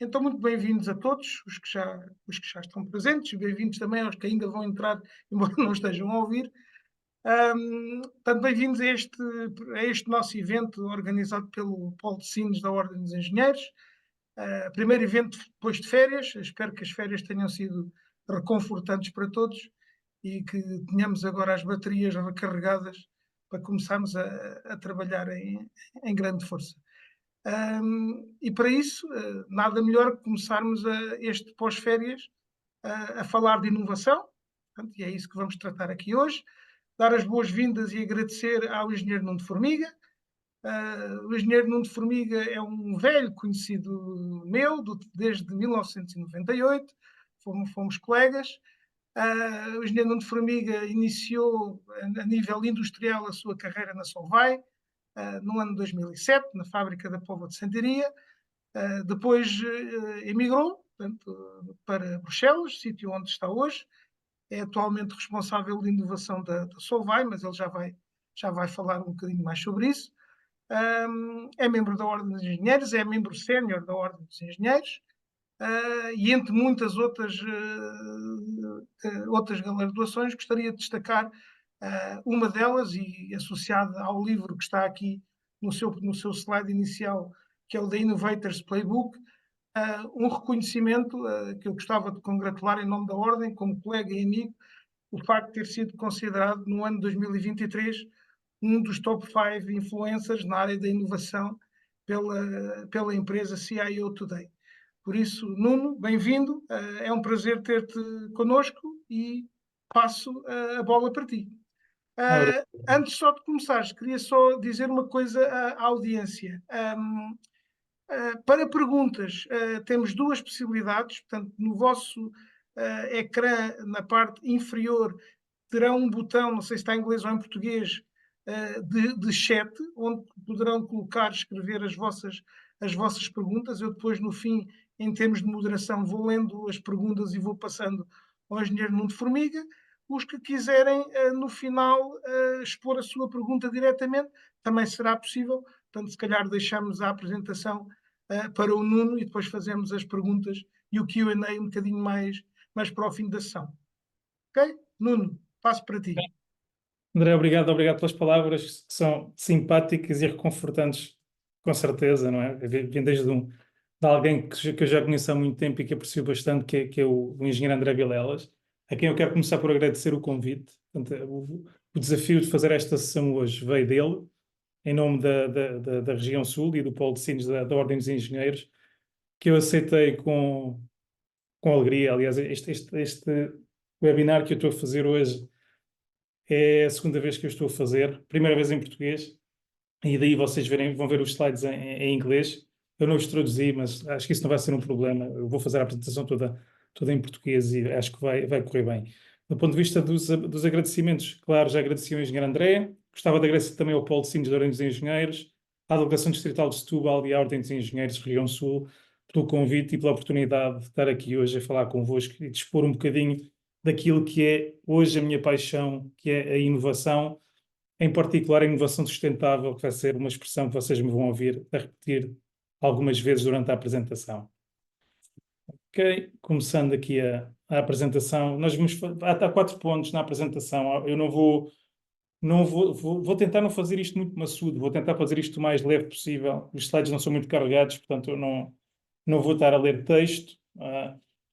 Então, muito bem-vindos a todos os que já estão presentes, bem-vindos também aos que ainda vão entrar, embora não estejam a ouvir. Portanto, bem-vindos a este nosso evento organizado pelo Polo de Sines da Ordem dos Engenheiros. Primeiro evento depois de férias. Espero que as férias tenham sido reconfortantes para todos e que tenhamos agora as baterias recarregadas para começarmos a trabalhar em grande força. E para isso, nada melhor que começarmos este pós-férias a falar de inovação, portanto, e é isso que vamos tratar aqui hoje. Dar as boas-vindas e agradecer ao engenheiro Nuno de Formiga. O engenheiro Nuno de Formiga é um velho conhecido meu, desde 1998, fomos colegas. O engenheiro Nuno de Formiga iniciou a nível industrial a sua carreira na Solvay, no ano de 2007, na fábrica da Póvoa de Santaria. Depois emigrou, portanto, para Bruxelas, sítio onde está hoje. É atualmente responsável de inovação da Solvay, mas ele já vai falar um bocadinho mais sobre isso. É membro da Ordem dos Engenheiros, é membro sénior da Ordem dos Engenheiros, e entre muitas outras galardoações, gostaria de destacar uma delas, e associada ao livro que está aqui no seu slide inicial, que é o The Innovators Playbook, um reconhecimento que eu gostava de congratular em nome da Ordem, como colega e amigo, o facto de ter sido considerado, no ano de 2023, um dos top 5 influencers na área da inovação pela empresa CIO Today. Por isso, Nuno, bem-vindo, é um prazer ter-te connosco e passo a bola para ti. Ora, Antes só de começares, queria só dizer uma coisa à audiência. Para perguntas, temos duas possibilidades. Portanto, no vosso ecrã, na parte inferior, terão um botão, não sei se está em inglês ou em português, de chat, onde poderão colocar, escrever as vossas perguntas. Eu depois, no fim, em termos de moderação, vou lendo as perguntas e vou passando ao engenheiro Nuno de Formiga. Os que quiserem, no final, expor a sua pergunta diretamente, também será possível. Portanto, se calhar deixamos a apresentação para o Nuno e depois fazemos as perguntas e o Q&A um bocadinho mais para o fim da sessão. Ok? Nuno, passo para ti. André, obrigado pelas palavras que são simpáticas e reconfortantes, com certeza, não é? Vem de alguém que eu já conheço há muito tempo e que aprecio bastante, que é o engenheiro André Vilelas, a quem eu quero começar por agradecer o convite. Portanto, o desafio de fazer esta sessão hoje veio dele, em nome da região sul e do Polo de Sines da Ordem dos Engenheiros, que eu aceitei com alegria. Aliás, este webinar que eu estou a fazer hoje é a segunda vez que eu estou a fazer, primeira vez em português, e daí vocês vão ver os slides em inglês. Eu não os traduzi, mas acho que isso não vai ser um problema. Eu vou fazer a apresentação toda em português e acho que vai correr bem. Do ponto de vista dos agradecimentos, claro, já agradeci ao engenheiro André, gostava de agradecer também ao Polo de Sines da Ordem dos Engenheiros, à Delegação Distrital de Setúbal e à Ordem dos Engenheiros de Região Sul, pelo convite e pela oportunidade de estar aqui hoje a falar convosco e de expor um bocadinho daquilo que é hoje a minha paixão, que é a inovação, em particular a inovação sustentável, que vai ser uma expressão que vocês me vão ouvir a repetir algumas vezes durante a apresentação. Ok, começando aqui a apresentação, há 4 pontos na apresentação. Eu vou tentar não fazer isto muito maçudo, vou tentar fazer isto o mais leve possível. Os slides não são muito carregados, portanto eu não vou estar a ler texto.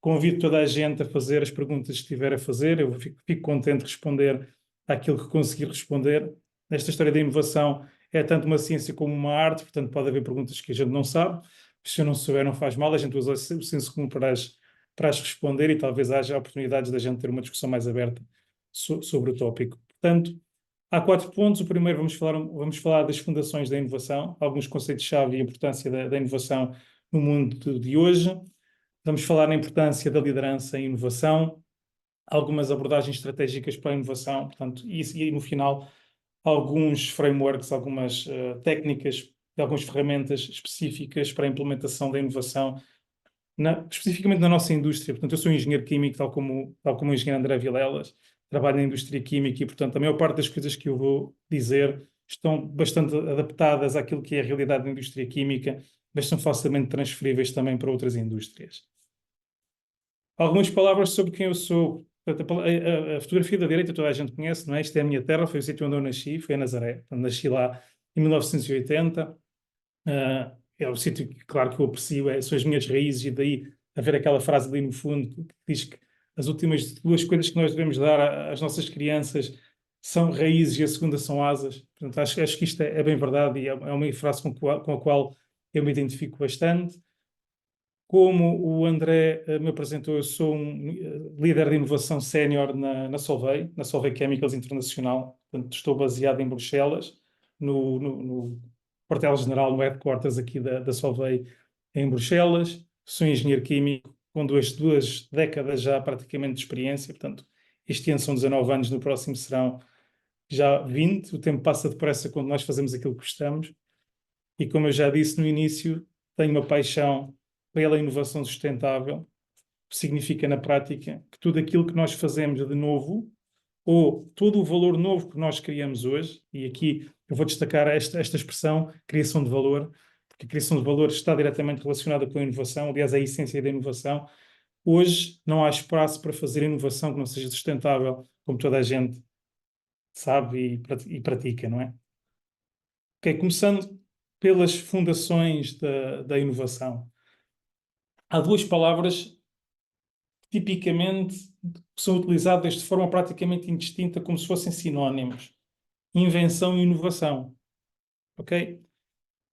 Convido toda a gente a fazer as perguntas que estiver a fazer. Eu fico contente de responder àquilo que conseguir responder. Esta história da inovação é tanto uma ciência como uma arte, portanto pode haver perguntas que a gente não sabe. Se eu não souber, não faz mal, a gente usa o senso comum para as responder e talvez haja oportunidades da gente ter uma discussão mais aberta sobre o tópico. Portanto, há 4 pontos. O primeiro, vamos falar das fundações da inovação, alguns conceitos-chave e a importância da inovação no mundo de hoje. Vamos falar na importância da liderança em inovação, algumas abordagens estratégicas para a inovação, portanto, e no final, alguns frameworks, algumas técnicas, algumas ferramentas específicas para a implementação da inovação, especificamente na nossa indústria. Portanto, eu sou engenheiro químico, tal como o engenheiro André Vilelas, trabalho na indústria química e, portanto, a maior parte das coisas que eu vou dizer estão bastante adaptadas àquilo que é a realidade da indústria química mas são facilmente transferíveis também para outras indústrias. Algumas palavras sobre quem eu sou. Portanto, a fotografia da direita toda a gente conhece, não é? Isto é a minha terra, foi o sítio onde eu nasci, foi a Nazaré. Portanto, nasci lá em 1980. É o sítio que, claro, que eu aprecio, são as minhas raízes, e daí haver aquela frase ali no fundo que diz que as últimas duas coisas que nós devemos dar às nossas crianças são raízes e a segunda são asas. Portanto, acho que isto é bem verdade e é uma frase com a qual eu me identifico bastante. Como o André me apresentou, eu sou um líder de inovação sénior na Solvay Chemicals Internacional. Portanto, estou baseado em Bruxelas, no quartel-general, no headquarters aqui da Solvay em Bruxelas. Sou engenheiro químico com duas décadas já praticamente de experiência. Portanto, este ano são 19 anos, no próximo serão já 20. O tempo passa depressa quando nós fazemos aquilo que gostamos. E como eu já disse no início, tenho uma paixão pela inovação sustentável, que significa na prática que tudo aquilo que nós fazemos de novo, ou todo o valor novo que nós criamos hoje, e aqui eu vou destacar esta expressão, criação de valor, porque a criação de valor está diretamente relacionada com a inovação, aliás, é a essência da inovação. Hoje não há espaço para fazer inovação que não seja sustentável, como toda a gente sabe e pratica, não é? Ok, começando pelas fundações da inovação. Há duas palavras que tipicamente são utilizadas de forma praticamente indistinta, como se fossem sinónimos: invenção e inovação. Ok?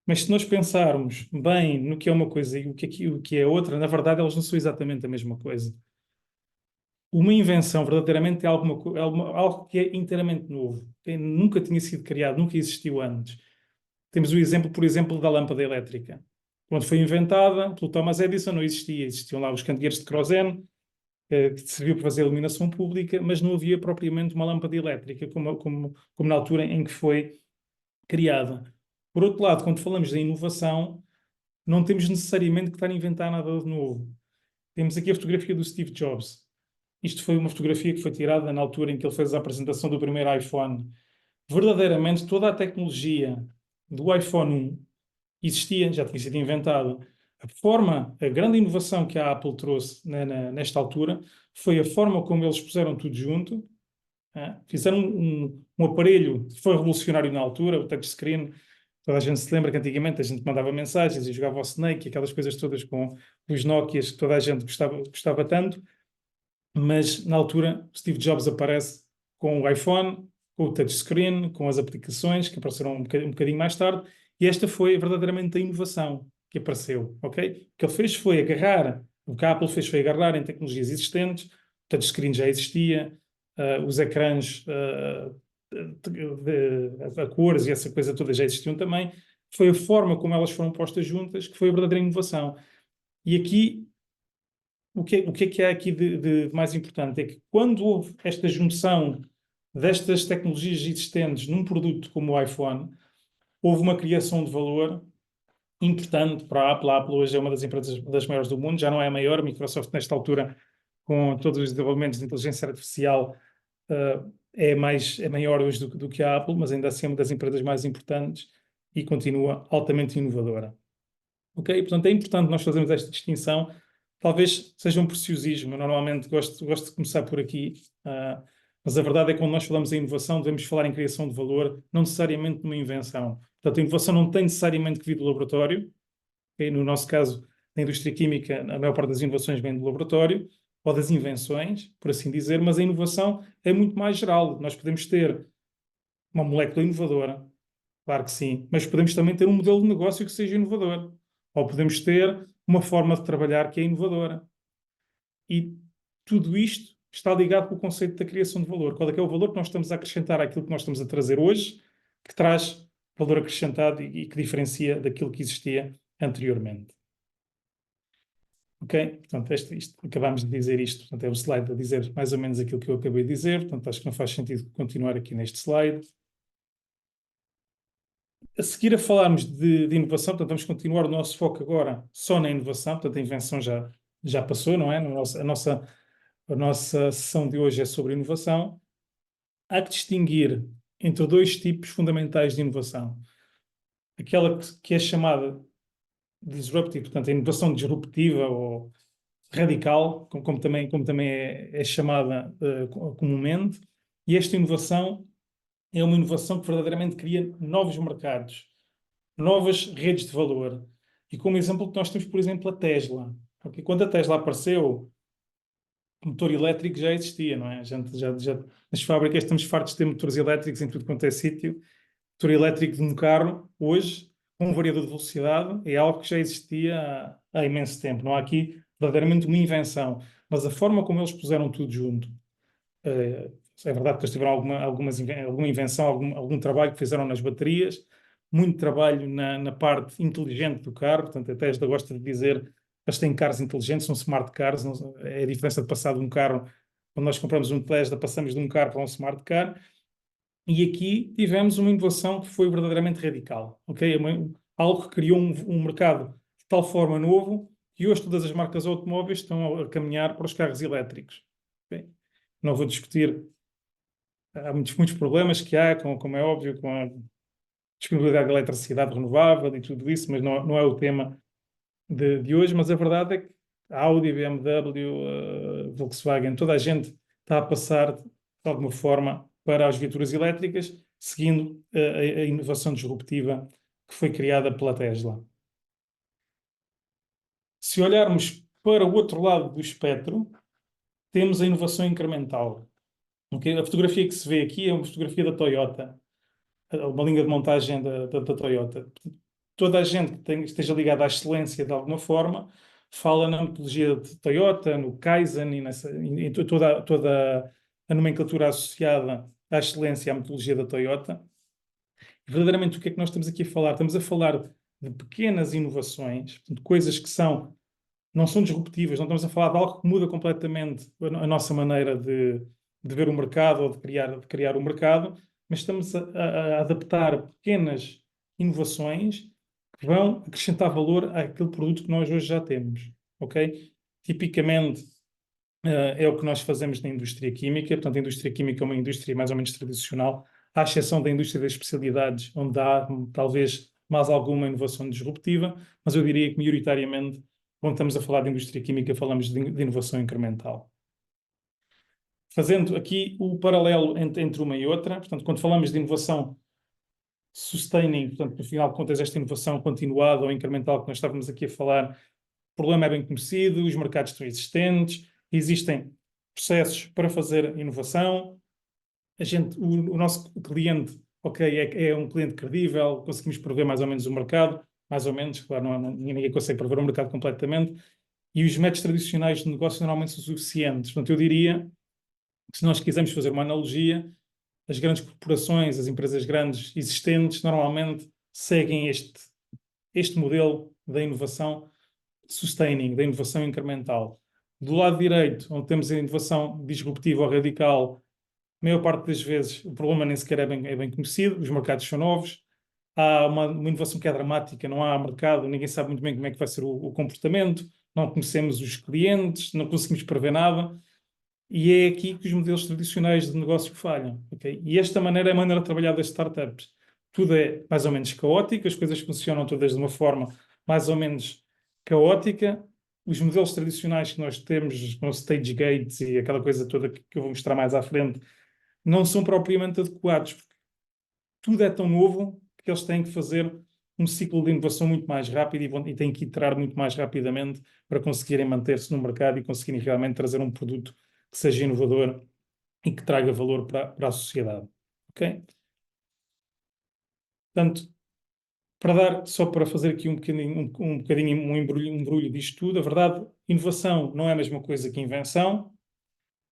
Mas se nós pensarmos bem no que é uma coisa e o que é outra, na verdade elas não são exatamente a mesma coisa. Uma invenção verdadeiramente é algo que é inteiramente novo, que nunca tinha sido criado, nunca existiu antes. Temos o exemplo, por exemplo, da lâmpada elétrica. Quando foi inventada pelo Thomas Edison, não existia. Existiam lá os candeeiros de querosene, que serviu para fazer a iluminação pública, mas não havia propriamente uma lâmpada elétrica como na altura em que foi criada. Por outro lado, quando falamos da inovação, não temos necessariamente que estar a inventar nada de novo. Temos aqui a fotografia do Steve Jobs. Isto foi uma fotografia que foi tirada na altura em que ele fez a apresentação do primeiro iPhone. Verdadeiramente, toda a tecnologia do iPhone 1 existia, já tinha sido inventado. A grande inovação que a Apple trouxe nesta altura foi a forma como eles puseram tudo junto. Fizeram um aparelho que foi revolucionário na altura, o touchscreen. Toda a gente se lembra que antigamente a gente mandava mensagens e jogava ao Snake, aquelas coisas todas com os Nokias que toda a gente gostava tanto. Mas na altura Steve Jobs aparece com o iPhone, com o touchscreen, com as aplicações que apareceram um bocadinho mais tarde, e esta foi verdadeiramente a inovação que apareceu, ok? O que ele fez foi agarrar, o que a Apple fez foi agarrar em tecnologias existentes, o touchscreen já existia, os ecrãs a cores e essa coisa toda já existiam também. Foi a forma como elas foram postas juntas que foi a verdadeira inovação. E aqui o que é que há aqui de mais importante? É que quando houve esta junção destas tecnologias existentes num produto como o iPhone, houve uma criação de valor importante para a Apple. A Apple hoje é uma das empresas das maiores do mundo, já não é a maior. A Microsoft, nesta altura, com todos os desenvolvimentos de inteligência artificial, é maior hoje do que a Apple, mas ainda assim é uma das empresas mais importantes e continua altamente inovadora. Ok? Portanto, é importante nós fazermos esta distinção. Talvez seja um preciosismo. Eu normalmente gosto de começar por aqui, mas a verdade é que quando nós falamos em inovação, devemos falar em criação de valor, não necessariamente numa invenção. Portanto, a inovação não tem necessariamente que vir do laboratório. Okay? No nosso caso, na indústria química, a maior parte das inovações vem do laboratório, ou das invenções, por assim dizer, mas a inovação é muito mais geral. Nós podemos ter uma molécula inovadora, claro que sim, mas podemos também ter um modelo de negócio que seja inovador. Ou podemos ter uma forma de trabalhar que é inovadora. E tudo isto está ligado com o conceito da criação de valor. Qual é que é o valor que nós estamos a acrescentar àquilo que nós estamos a trazer hoje, que traz valor acrescentado e que diferencia daquilo que existia anteriormente. Ok? Portanto, acabámos de dizer isto. Portanto, é o slide a dizer mais ou menos aquilo que eu acabei de dizer. Portanto, acho que não faz sentido continuar aqui neste slide. A seguir a falarmos de inovação, portanto, vamos continuar o nosso foco agora só na inovação, portanto, a invenção já passou, não é? A nossa sessão de hoje é sobre inovação. Há que distinguir entre dois tipos fundamentais de inovação. Aquela que é chamada disruptive, portanto, a inovação disruptiva ou radical, como também é chamada comumente, e esta inovação é uma inovação que verdadeiramente cria novos mercados, novas redes de valor. E como exemplo, nós temos, por exemplo, a Tesla. Okay? Quando a Tesla apareceu, o motor elétrico já existia, não é? A gente nas fábricas estamos fartos de ter motores elétricos em tudo quanto é sítio. Motor elétrico de um carro, hoje, com um variador de velocidade, é algo que já existia há imenso tempo. Não há aqui verdadeiramente uma invenção. Mas a forma como eles puseram tudo junto, é verdade que eles tiveram alguma invenção, algum trabalho que fizeram nas baterias, muito trabalho na parte inteligente do carro. Portanto, até Tesla gosta de dizer que eles têm carros inteligentes, são smart cars. É a diferença de passar de um carro, quando nós compramos um Tesla, passamos de um carro para um smart car. E aqui tivemos uma inovação que foi verdadeiramente radical, ok? Algo que criou um mercado de tal forma novo que hoje todas as marcas automóveis estão a caminhar para os carros elétricos. Ok? Não vou discutir, há muitos problemas que há, como é óbvio, com a disponibilidade de eletricidade renovável e tudo isso, mas não é o tema de hoje. Mas a verdade é que a Audi, BMW, Volkswagen, toda a gente está a passar, de alguma forma, para as viaturas elétricas, seguindo a inovação disruptiva que foi criada pela Tesla. Se olharmos para o outro lado do espectro, temos a inovação incremental. Okay? A fotografia que se vê aqui é uma fotografia da Toyota, uma linha de montagem da Toyota. Toda a gente que esteja ligada à excelência de alguma forma fala na metodologia de Toyota, no Kaizen e em toda a nomenclatura associada à excelência à metodologia da Toyota. E verdadeiramente, o que é que nós estamos aqui a falar? Estamos a falar de pequenas inovações, portanto, coisas que não são disruptivas, não estamos a falar de algo que muda completamente a nossa maneira de ver o mercado ou de criar o mercado, mas estamos a adaptar pequenas inovações que vão acrescentar valor àquele produto que nós hoje já temos, ok? Tipicamente, é o que nós fazemos na indústria química. Portanto, a indústria química é uma indústria mais ou menos tradicional, à exceção da indústria das especialidades, onde há talvez mais alguma inovação disruptiva, mas eu diria que maioritariamente, quando estamos a falar de indústria química, falamos de inovação incremental. Fazendo aqui o paralelo entre uma e outra, portanto, quando falamos de inovação sustaining, portanto, no final de contas, esta inovação continuada ou incremental que nós estávamos aqui a falar, o problema é bem conhecido, os mercados estão existentes, existem processos para fazer inovação, o nosso cliente, ok, é um cliente credível, conseguimos prever mais ou menos o mercado, mais ou menos, claro, ninguém consegue prever o mercado completamente, e os métodos tradicionais de negócio normalmente são suficientes. Portanto, eu diria que se nós quisermos fazer uma analogia, as grandes corporações, as empresas grandes existentes, normalmente seguem este modelo da inovação sustaining, da inovação incremental. Do lado direito, onde temos a inovação disruptiva ou radical, a maior parte das vezes o problema nem sequer é bem conhecido, os mercados são novos, há uma inovação que é dramática, não há mercado, ninguém sabe muito bem como é que vai ser o comportamento, não conhecemos os clientes, não conseguimos prever nada, e é aqui que os modelos tradicionais de negócio falham. Okay? E esta maneira é a maneira de trabalhar das startups. Tudo é mais ou menos caótico, as coisas funcionam todas de uma forma mais ou menos caótica. Os modelos tradicionais que nós temos, com stage gates e aquela coisa toda que eu vou mostrar mais à frente, não são propriamente adequados, porque tudo é tão novo que eles têm que fazer um ciclo de inovação muito mais rápido e têm que iterar muito mais rapidamente para conseguirem manter-se no mercado e conseguirem realmente trazer um produto que seja inovador e que traga valor para a sociedade. Ok? Portanto, só para fazer aqui um bocadinho um embrulho disto tudo, a verdade, inovação não é a mesma coisa que invenção.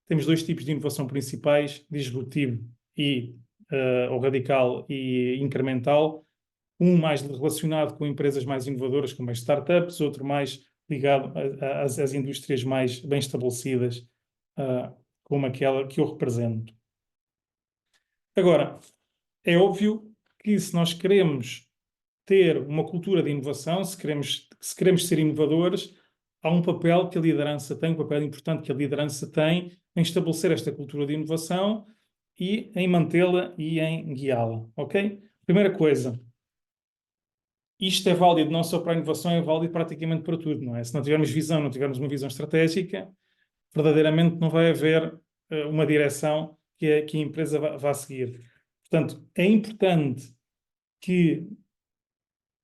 Temos dois tipos de inovação principais, disruptivo ou radical e incremental. Um mais relacionado com empresas mais inovadoras, como as startups, outro mais ligado às indústrias mais bem estabelecidas, como aquela que eu represento. Agora, é óbvio que se nós queremos ter uma cultura de inovação, se queremos ser inovadores, há um papel que a liderança tem, um papel importante que a liderança tem em estabelecer esta cultura de inovação e em mantê-la e em guiá-la, ok? Primeira coisa, isto é válido não só para a inovação, é válido praticamente para tudo, não é? Se não tivermos visão, não tivermos uma visão estratégica, verdadeiramente não vai haver uma direção que a empresa vá seguir. Portanto, é importante que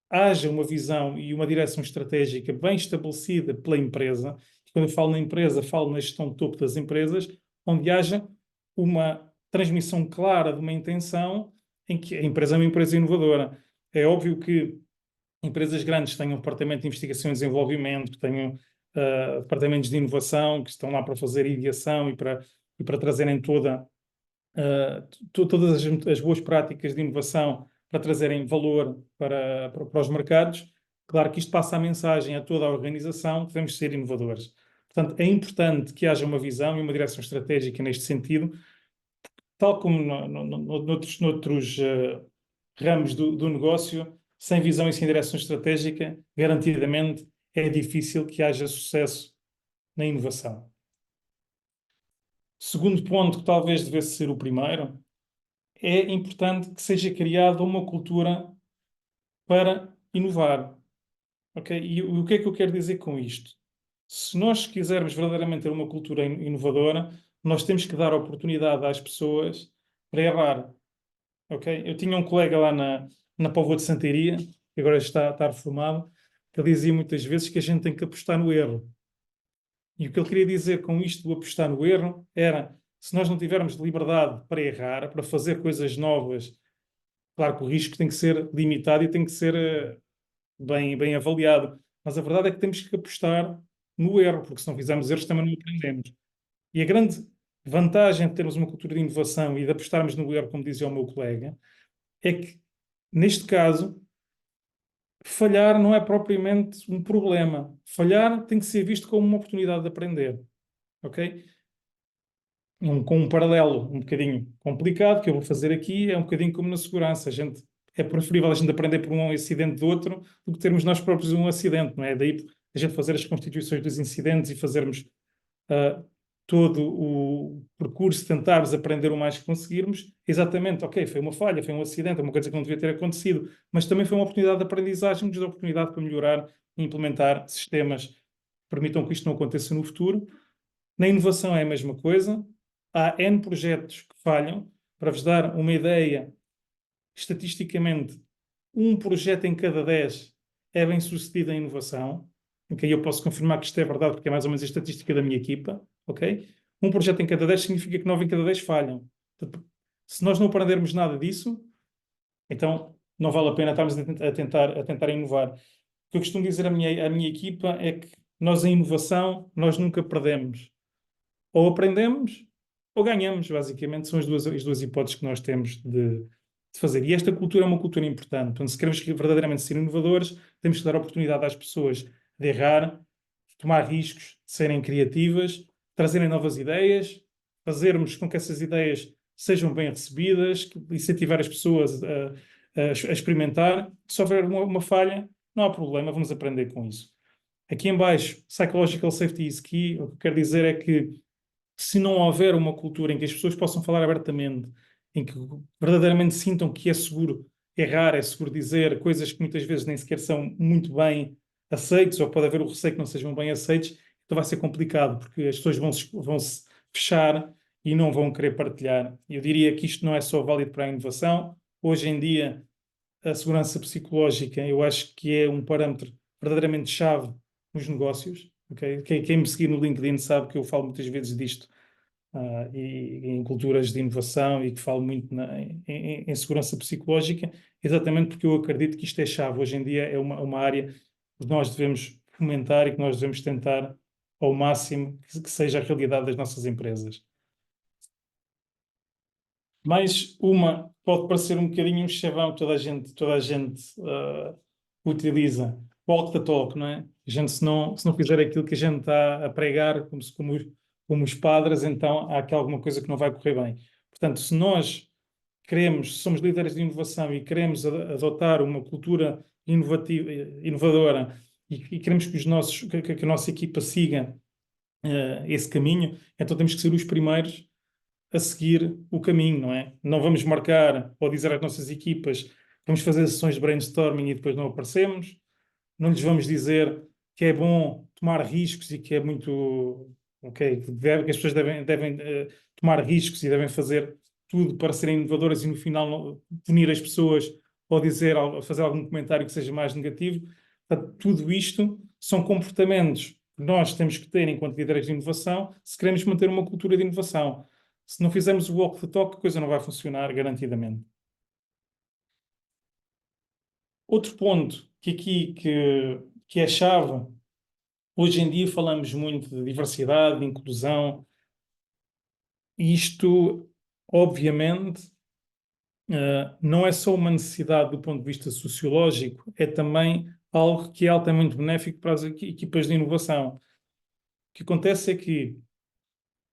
haja uma visão e uma direção estratégica bem estabelecida pela empresa. Quando eu falo na empresa, falo na gestão de topo das empresas, onde haja uma transmissão clara de uma intenção em que a empresa é uma empresa inovadora. É óbvio que empresas grandes tenham departamento de investigação e desenvolvimento, que tenham departamentos de inovação, que estão lá para fazer ideação e para trazerem todas as boas práticas de inovação para trazerem valor para os mercados. Claro que isto passa a mensagem a toda a organização que devemos ser inovadores. Portanto, é importante que haja uma visão e uma direção estratégica neste sentido, tal como noutros ramos do negócio, sem visão e sem direção estratégica, garantidamente é difícil que haja sucesso na inovação. Segundo ponto, que talvez devesse ser o primeiro, é importante que seja criada uma cultura para inovar. Ok? E o que é que eu quero dizer com isto? Se nós quisermos verdadeiramente ter uma cultura inovadora, nós temos que dar oportunidade às pessoas para errar. Ok? Eu tinha um colega lá na Póvoa de Santaria, que agora está reformado, que ele dizia muitas vezes que a gente tem que apostar no erro. E o que ele queria dizer com isto do apostar no erro era, se nós não tivermos liberdade para errar, para fazer coisas novas, claro que o risco tem que ser limitado e tem que ser bem avaliado. Mas a verdade é que temos que apostar no erro, porque se não fizermos erros também não aprendemos. E a grande vantagem de termos uma cultura de inovação e de apostarmos no erro, como dizia o meu colega, é que, neste caso, falhar não é propriamente um problema. Falhar tem que ser visto como uma oportunidade de aprender. Ok? Com um paralelo um bocadinho complicado que eu vou fazer aqui, é um bocadinho como na segurança. É preferível a gente aprender por um acidente do outro do que termos nós próprios um acidente, não é? Daí a gente fazer as constituições dos incidentes e fazermos todo o percurso, tentarmos aprender o mais que conseguirmos. Exatamente, ok, foi uma falha, foi um acidente, é uma coisa que não devia ter acontecido, mas também foi uma oportunidade de aprendizagem, uma oportunidade para melhorar e implementar sistemas que permitam que isto não aconteça no futuro. Na inovação é a mesma coisa. Há N projetos que falham. Para vos dar uma ideia, estatisticamente, um projeto em cada 10 é bem sucedido em inovação. Ok? Eu posso confirmar que isto é verdade, porque é mais ou menos a estatística da minha equipa. Ok? Um projeto em cada 10 significa que 9 em cada 10 falham. Portanto, se nós não aprendermos nada disso, então não vale a pena estarmos a tentar inovar. O que eu costumo dizer à minha equipa é que nós, em inovação, nós nunca perdemos. Ou aprendemos ou ganhamos, basicamente. São as duas hipóteses que nós temos de fazer. E esta cultura é uma cultura importante. Portanto, se queremos verdadeiramente ser inovadores, temos que dar oportunidade às pessoas de errar, de tomar riscos, de serem criativas, trazerem novas ideias, fazermos com que essas ideias sejam bem recebidas, incentivar as pessoas a experimentar. Se houver uma falha, não há problema, vamos aprender com isso. Aqui em baixo, Psychological Safety is Key. O que eu quero dizer é que se não houver uma cultura em que as pessoas possam falar abertamente, em que verdadeiramente sintam que é seguro errar, é seguro dizer coisas que muitas vezes nem sequer são muito bem aceitos, ou pode haver o receio que não sejam bem aceitos, então vai ser complicado, porque as pessoas vão se fechar e não vão querer partilhar. Eu diria que isto não é só válido para a inovação. Hoje em dia, a segurança psicológica, eu acho que é um parâmetro verdadeiramente chave nos negócios. Okay? Quem me seguir no LinkedIn sabe que eu falo muitas vezes disto e em culturas de inovação e que falo muito em segurança psicológica, exatamente porque eu acredito que isto é chave. Hoje em dia é uma área que nós devemos fomentar e que nós devemos tentar ao máximo que seja a realidade das nossas empresas. Mais uma, pode parecer um bocadinho um chavão, toda a gente utiliza. Walk the talk, não é? A gente, se não fizer aquilo que a gente está a pregar, como os padres, então há aqui alguma coisa que não vai correr bem. Portanto, se nós somos líderes de inovação e queremos adotar uma cultura inovadora e queremos que a nossa equipa siga esse caminho, então temos que ser os primeiros a seguir o caminho, não é? Não vamos marcar ou dizer às nossas equipas que têm que fazer uma determinada coisa, porque nós não sabemos se aquilo que elas vão fazer vai correr bem ou não. Temos que ser os primeiros a seguir esse caminho. Então temos que ser os primeiros a seguir o caminho, não é? Não vamos marcar ou dizer às nossas equipas vamos fazer sessões de brainstorming e depois não aparecemos, não lhes vamos dizer que é bom tomar riscos e que é muito, ok, que as pessoas devem tomar riscos e devem fazer tudo para serem inovadoras e no final punir as pessoas ou dizer, fazer algum comentário que seja mais negativo. Portanto, tudo isto são comportamentos que nós temos que ter enquanto líderes de inovação se queremos manter uma cultura de inovação. Se não fizermos o walk the talk, a coisa não vai funcionar garantidamente. Outro ponto que é chave, hoje em dia falamos muito de diversidade, de inclusão, e isto, obviamente, não é só uma necessidade do ponto de vista sociológico, é também algo que é altamente benéfico para as equipas de inovação. O que acontece é que,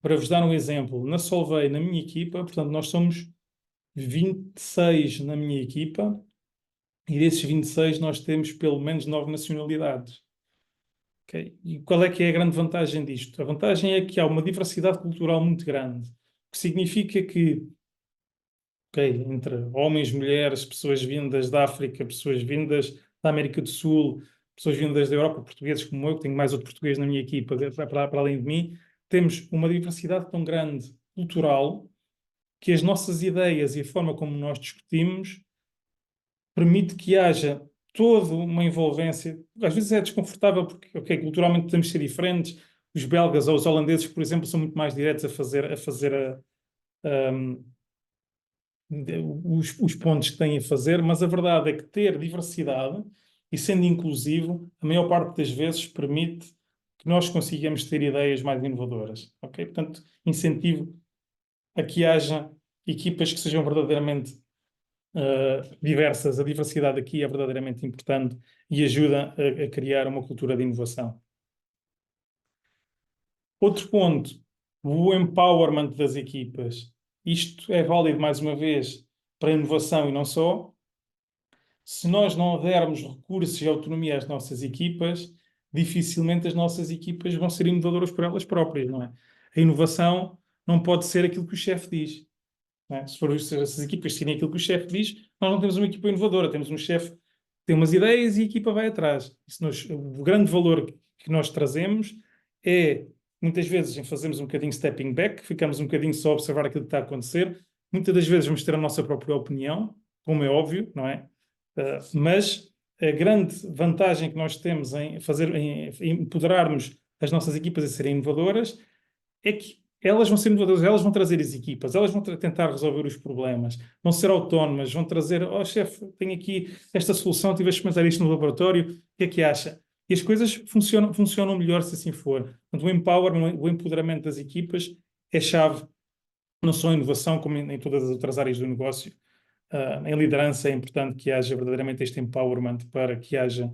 para vos dar um exemplo, na Solvay, na minha equipa, portanto, nós somos 26 na minha equipa, e desses 26 nós temos pelo menos 9 nacionalidades. Okay? E qual é que é a grande vantagem disto? A vantagem é que há uma diversidade cultural muito grande, o que significa que, okay, entre homens, mulheres, pessoas vindas da África, pessoas vindas da América do Sul, pessoas vindas da Europa, portugueses como eu, que tenho mais outro português na minha equipa, para além de mim, temos uma diversidade tão grande cultural que as nossas ideias e a forma como nós discutimos permite que haja toda uma envolvência. Às vezes é desconfortável porque, ok, culturalmente podemos ser diferentes. Os belgas ou os holandeses, por exemplo, são muito mais diretos um, os pontos que têm a fazer, mas a verdade é que ter diversidade e sendo inclusivo, a maior parte das vezes permite que nós consigamos ter ideias mais inovadoras. Ok? Portanto, incentivo a que haja equipas que sejam verdadeiramente diversas. A diversidade aqui é verdadeiramente importante e ajuda a criar uma cultura de inovação. Outro ponto, o empowerment das equipas. Isto é válido, mais uma vez, para a inovação e não só. Se nós não dermos recursos e autonomia às nossas equipas, dificilmente as nossas equipas vão ser inovadoras por elas próprias, não é? A inovação não pode ser aquilo que o chefe diz. Não é? Se essas equipas seguirem aquilo que o chefe diz, nós não temos uma equipa inovadora, temos um chefe que tem umas ideias e a equipa vai atrás. O grande valor que nós trazemos é, muitas vezes, em fazermos um bocadinho stepping back, ficamos um bocadinho só a observar aquilo que está a acontecer. Muitas das vezes vamos ter a nossa própria opinião, como é óbvio, não é? Mas a grande vantagem que nós temos em empoderarmos as nossas equipas a serem inovadoras é que elas vão ser inovadoras, elas vão trazer as equipas, elas vão tentar resolver os problemas, vão ser autónomas, vão trazer, oh chefe, tenho aqui esta solução, tive a experimentar isto no laboratório, o que é que acha? E as coisas funcionam melhor se assim for. Portanto, o empowerment, o empoderamento das equipas é chave, não só em inovação, como em todas as outras áreas do negócio. Em liderança é importante que haja verdadeiramente este empowerment para que haja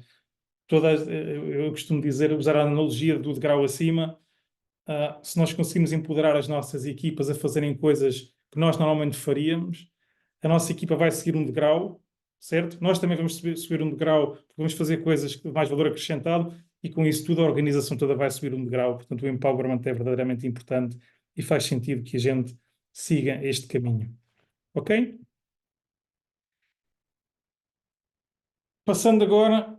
eu costumo dizer, usar a analogia do degrau acima. Se nós conseguimos empoderar as nossas equipas a fazerem coisas que nós normalmente faríamos, a nossa equipa vai seguir um degrau, certo? Nós também vamos subir um degrau, porque vamos fazer coisas de mais valor acrescentado e com isso tudo a organização toda vai subir um degrau. Portanto, o empowerment é verdadeiramente importante e faz sentido que a gente siga este caminho. Ok? Passando agora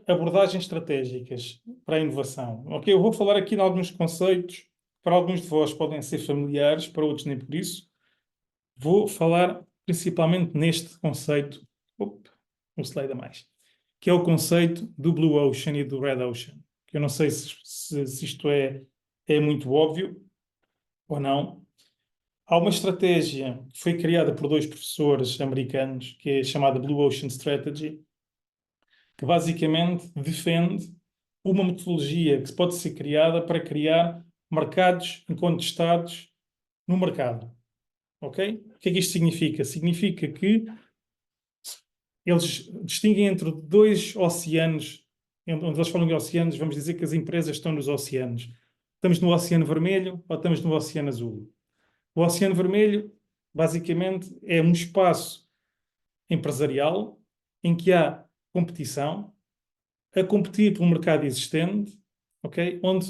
a abordagens estratégicas para a inovação. Ok, eu vou falar aqui de alguns conceitos, para alguns de vós podem ser familiares, para outros nem por isso. Vou falar principalmente neste conceito, um slide a mais, que é o conceito do Blue Ocean e do Red Ocean. Que eu não sei se isto é muito óbvio ou não. Há uma estratégia que foi criada por dois professores americanos, que é chamada Blue Ocean Strategy, que basicamente defende uma metodologia que pode ser criada para criar mercados incontestados no mercado. Ok? O que é que isto significa? Significa que eles distinguem entre dois oceanos, onde eles falam de oceanos, vamos dizer que as empresas estão nos oceanos. Estamos no Oceano Vermelho ou estamos no Oceano Azul. O Oceano Vermelho, basicamente, é um espaço empresarial em que há competição, a competir pelo mercado existente, ok? Onde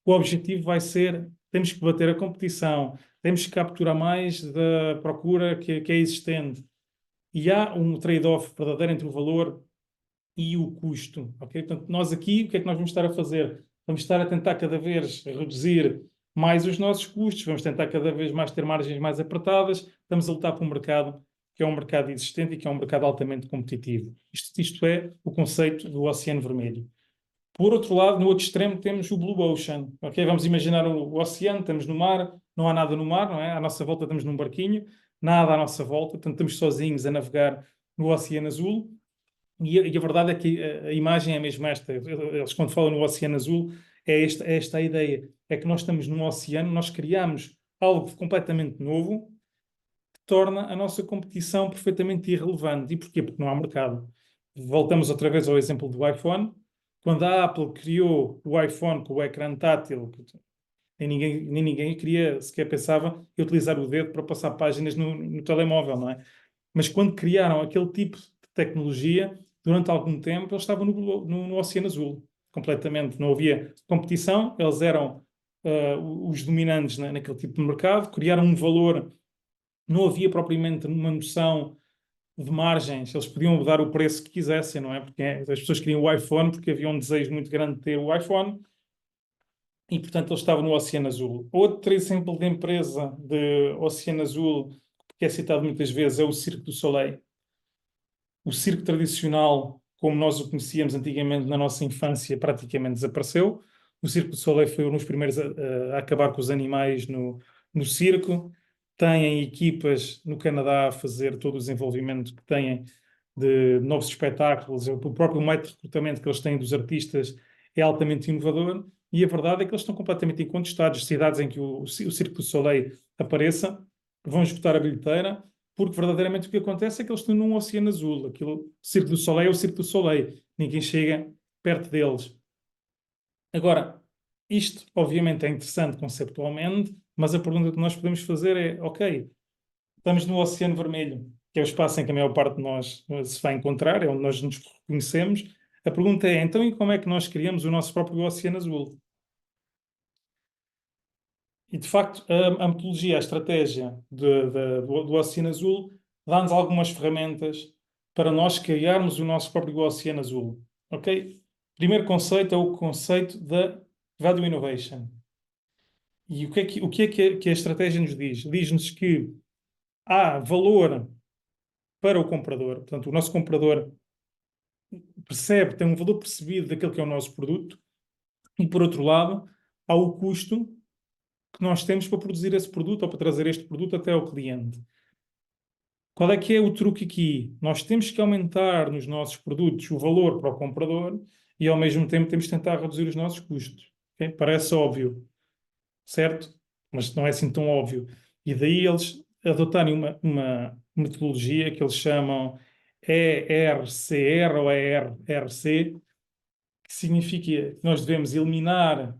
o objetivo vai ser, temos que bater a competição, temos que capturar mais da procura que é existente. e há um trade-off verdadeiro entre o valor e o custo, ok? Portanto, nós aqui, o que é que nós vamos estar a fazer? Vamos estar a tentar cada vez reduzir mais os nossos custos, vamos tentar cada vez mais ter margens mais apertadas, estamos a lutar por um mercado que é um mercado existente e que é um mercado altamente competitivo. Isto é o conceito do Oceano Vermelho. Por outro lado, no outro extremo, temos o Blue Ocean. Okay? Vamos imaginar o oceano, estamos no mar, não há nada no mar, não é? À nossa volta estamos num barquinho, nada à nossa volta, portanto estamos sozinhos a navegar no Oceano Azul. E a verdade é que a imagem é mesmo esta. Eles, quando falam no Oceano Azul, é esta a ideia. É que nós estamos num oceano, nós criamos algo completamente novo que torna a nossa competição perfeitamente irrelevante. E porquê? Porque não há mercado. Voltamos outra vez ao exemplo do iPhone. Quando a Apple criou o iPhone com o ecrã tátil, nem ninguém queria, sequer pensava em utilizar o dedo para passar páginas no telemóvel, não é? Mas quando criaram aquele tipo de tecnologia, durante algum tempo, eles estavam no Oceano Azul, completamente. Não havia competição, eles eram os dominantes naquele tipo de mercado, criaram um valor, não havia propriamente uma noção de margens, eles podiam dar o preço que quisessem, não é? Porque as pessoas queriam o iPhone porque havia um desejo muito grande de ter o iPhone e, portanto, eles estavam no Oceano Azul. Outro exemplo de empresa de Oceano Azul, que é citado muitas vezes, é o Cirque du Soleil. O circo tradicional, como nós o conhecíamos antigamente na nossa infância, praticamente desapareceu. O Cirque du Soleil foi um dos primeiros a acabar com os animais no circo. Têm equipas no Canadá a fazer todo o desenvolvimento que têm de novos espetáculos. O próprio método de recrutamento que eles têm dos artistas é altamente inovador. E a verdade é que eles estão completamente incontestados. Cidades em que o Cirque du Soleil apareça vão esgotar a bilheteira, porque verdadeiramente o que acontece é que eles estão num oceano azul. Aquilo, Cirque du Soleil é o Cirque du Soleil. Ninguém chega perto deles. Agora, isto obviamente é interessante conceptualmente, mas a pergunta que nós podemos fazer é, ok, estamos no Oceano Vermelho, que é o espaço em que a maior parte de nós se vai encontrar, é onde nós nos reconhecemos. A pergunta é, então, e como é que nós criamos o nosso próprio Oceano Azul? E, de facto, a metodologia, a estratégia do Oceano Azul dá-nos algumas ferramentas para nós criarmos o nosso próprio Oceano Azul. Ok? Primeiro conceito é o conceito da Value Innovation. E o que a estratégia nos diz? Diz-nos que há valor para o comprador. Portanto, o nosso comprador percebe, tem um valor percebido daquilo que é o nosso produto. E, por outro lado, há o custo que nós temos para produzir esse produto ou para trazer este produto até ao cliente. Qual é que é o truque aqui? Nós temos que aumentar nos nossos produtos o valor para o comprador e, ao mesmo tempo, temos que tentar reduzir os nossos custos. Okay? Parece óbvio, certo? Mas não é assim tão óbvio. E daí eles adotarem uma metodologia que eles chamam ERCR ou ERC, que significa que nós devemos eliminar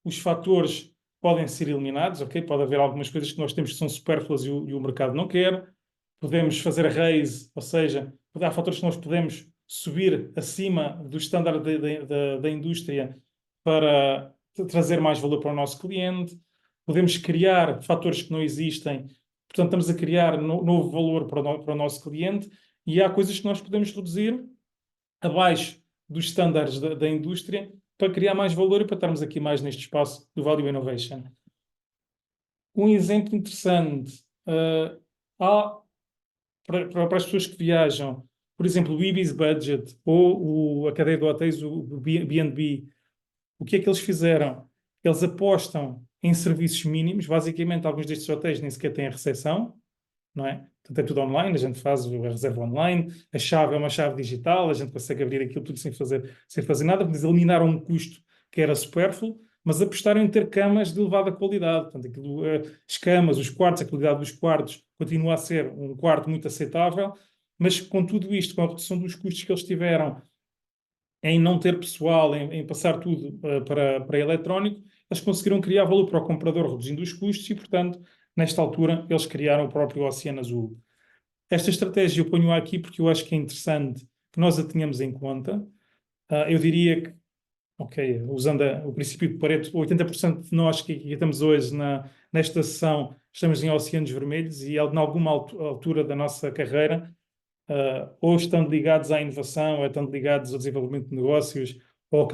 os fatores que podem ser eliminados, ok? Pode haver algumas coisas que nós temos que são supérfluas e o mercado não quer. Podemos fazer a raise, ou seja, há fatores que nós podemos subir acima do estándar da indústria para trazer mais valor para o nosso cliente. Podemos criar fatores que não existem, portanto, estamos a criar novo valor para o nosso cliente e há coisas que nós podemos reduzir abaixo dos estándares da indústria para criar mais valor e para estarmos aqui mais neste espaço do Value Innovation. Um exemplo interessante, há para as pessoas que viajam, por exemplo, o Ibis Budget ou a cadeia de hotéis, o B&B, o que é que eles fizeram? Eles apostam em serviços mínimos, basicamente alguns destes hotéis nem sequer têm a recepção, não é? Portanto, é tudo online, a gente faz a reserva online, a chave é uma chave digital, a gente consegue abrir aquilo tudo sem fazer nada, porque eles eliminaram um custo que era supérfluo, mas apostaram em ter camas de elevada qualidade. Portanto, as camas, os quartos, a qualidade dos quartos continua a ser um quarto muito aceitável, mas com tudo isto, com a redução dos custos que eles tiveram em não ter pessoal, em passar tudo para eletrónico, eles conseguiram criar valor para o comprador, reduzindo os custos e, portanto, nesta altura, eles criaram o próprio Oceano Azul. Esta estratégia eu ponho aqui porque eu acho que é interessante que nós a tenhamos em conta. Eu diria que, ok, usando o princípio de Pareto, 80% de nós que aqui estamos hoje nesta sessão estamos em oceanos vermelhos e em alguma altura da nossa carreira ou estando ligados à inovação, ou estando ligados ao desenvolvimento de negócios, ou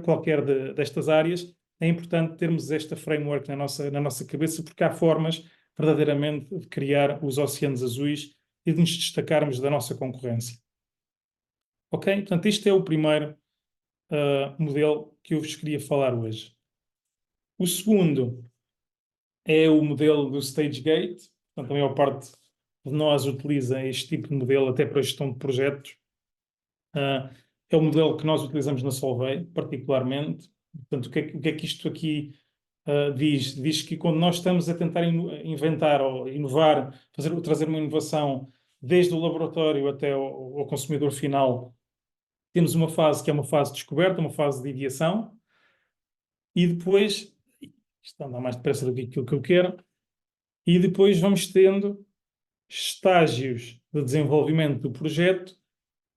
qualquer destas áreas, é importante termos esta framework na nossa cabeça, porque há formas verdadeiramente de criar os oceanos azuis e de nos destacarmos da nossa concorrência. Ok? Portanto, este é o primeiro modelo que eu vos queria falar hoje. O segundo é o modelo do Stage Gate. Portanto, a maior parte de nós utiliza este tipo de modelo até para a gestão de projetos. É o modelo que nós utilizamos na Solvay, particularmente. Portanto, o que é que isto aqui diz? Diz que quando nós estamos a tentar inventar ou inovar, trazer uma inovação desde o laboratório até ao consumidor final, temos uma fase que é uma fase de descoberta, uma fase de ideação, e depois, isto anda mais depressa do que aquilo que eu quero, e depois vamos tendo estágios de desenvolvimento do projeto,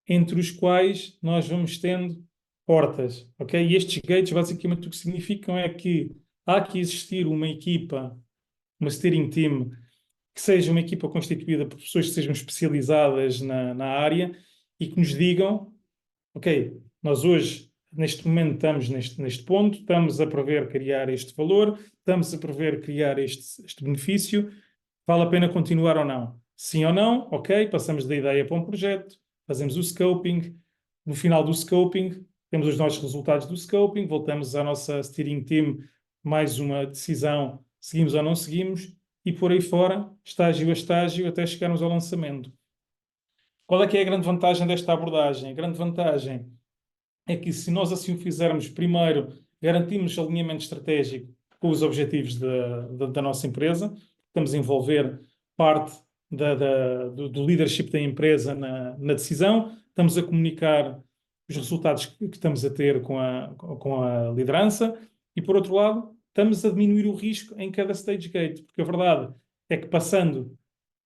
entre os quais nós vamos tendo portas, ok? E estes gates, basicamente, o que significam é que há que existir uma equipa, uma steering team, que seja uma equipa constituída por pessoas que sejam especializadas na área e que nos digam, ok, nós hoje, neste momento, estamos neste ponto, estamos a prever criar este valor, estamos a prever criar este benefício, vale a pena continuar ou não? Sim ou não? Ok, passamos da ideia para um projeto, fazemos o scoping, no final do scoping, temos os nossos resultados do scoping, voltamos à nossa steering team, mais uma decisão, seguimos ou não seguimos, e por aí fora, estágio a estágio, até chegarmos ao lançamento. Qual é que é a grande vantagem desta abordagem? A grande vantagem é que, se nós assim o fizermos, primeiro, garantimos alinhamento estratégico com os objetivos da nossa empresa, estamos a envolver parte do leadership da empresa na decisão, estamos a comunicar os resultados que estamos a ter com a liderança e, por outro lado, estamos a diminuir o risco em cada stage gate, porque a verdade é que, passando,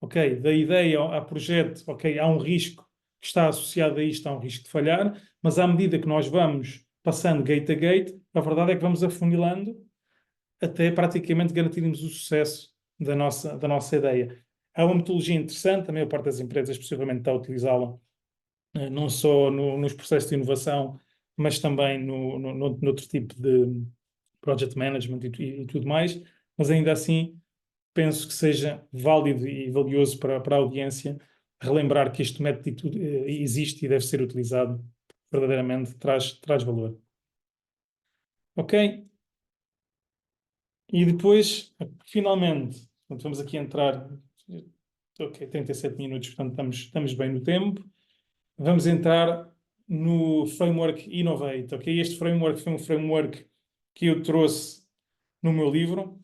ok, da ideia a projeto, ok, há um risco que está associado a isto, há um risco de falhar, mas à medida que nós vamos passando gate a gate, a verdade é que vamos afunilando até praticamente garantirmos o sucesso da nossa ideia. Há uma metodologia interessante, a maior parte das empresas possivelmente está a utilizá-la, não só nos processos de inovação, mas também noutro tipo de project management e tudo mais, mas ainda assim penso que seja válido e valioso para a audiência relembrar que este método existe e deve ser utilizado, verdadeiramente traz valor. Ok? E depois, finalmente, portanto, vamos aqui entrar, ok, 37 minutos, portanto estamos bem no tempo. Vamos entrar no framework Innovate, ok? Este framework foi um framework que eu trouxe no meu livro.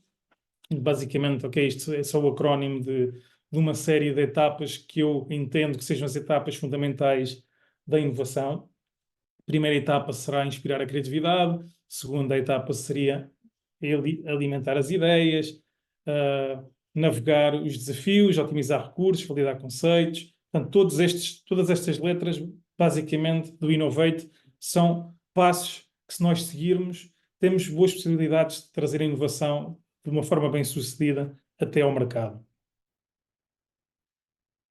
Basicamente, ok, isto é só o acrónimo de uma série de etapas que eu entendo que sejam as etapas fundamentais da inovação. A primeira etapa será inspirar a criatividade, a segunda etapa seria alimentar as ideias, navegar os desafios, otimizar recursos, validar conceitos. Portanto, todas estas letras, basicamente, do Innovate, são passos que, se nós seguirmos, temos boas possibilidades de trazer a inovação de uma forma bem sucedida até ao mercado.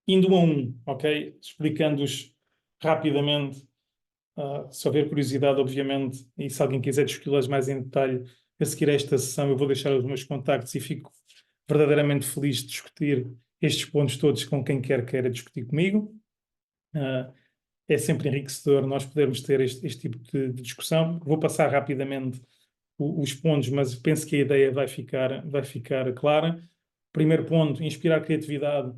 Indo a um, ok? Explicando-os rapidamente, se houver curiosidade, obviamente, e se alguém quiser discuti-las mais em detalhe, a seguir a esta sessão eu vou deixar os meus contactos e fico verdadeiramente feliz de discutir estes pontos todos com quem quer queira discutir comigo. É sempre enriquecedor nós podermos ter este tipo de discussão. Vou passar rapidamente os pontos, mas penso que a ideia vai ficar clara. Primeiro ponto, inspirar criatividade.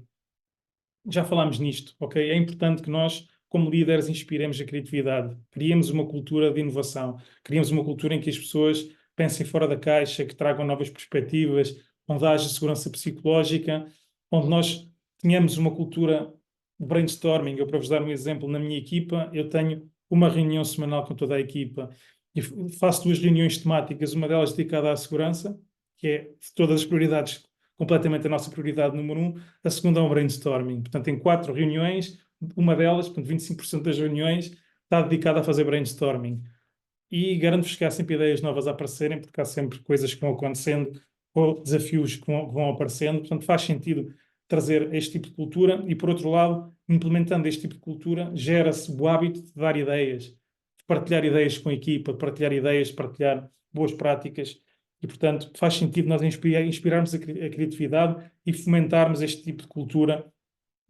Já falámos nisto, ok? É importante que nós, como líderes, inspiremos a criatividade. Criemos uma cultura de inovação. Criemos uma cultura em que as pessoas pensem fora da caixa, que tragam novas perspectivas, onde haja segurança psicológica, onde nós tenhamos uma cultura de brainstorming. Eu, para vos dar um exemplo, na minha equipa, eu tenho uma reunião semanal com toda a equipa e faço 2 reuniões temáticas, uma delas dedicada à segurança, que é de todas as prioridades, completamente a nossa prioridade número 1. A segunda é um brainstorming. Portanto, em 4 reuniões, uma delas, portanto, 25% das reuniões, está dedicada a fazer brainstorming. E garanto-vos que há sempre ideias novas a aparecerem, porque há sempre coisas que vão acontecendo ou desafios que vão aparecendo. Portanto, faz sentido trazer este tipo de cultura e, por outro lado, implementando este tipo de cultura, gera-se o hábito de dar ideias, de partilhar ideias com a equipa, de partilhar ideias, de partilhar boas práticas e, portanto, faz sentido nós inspirarmos a criatividade e fomentarmos este tipo de cultura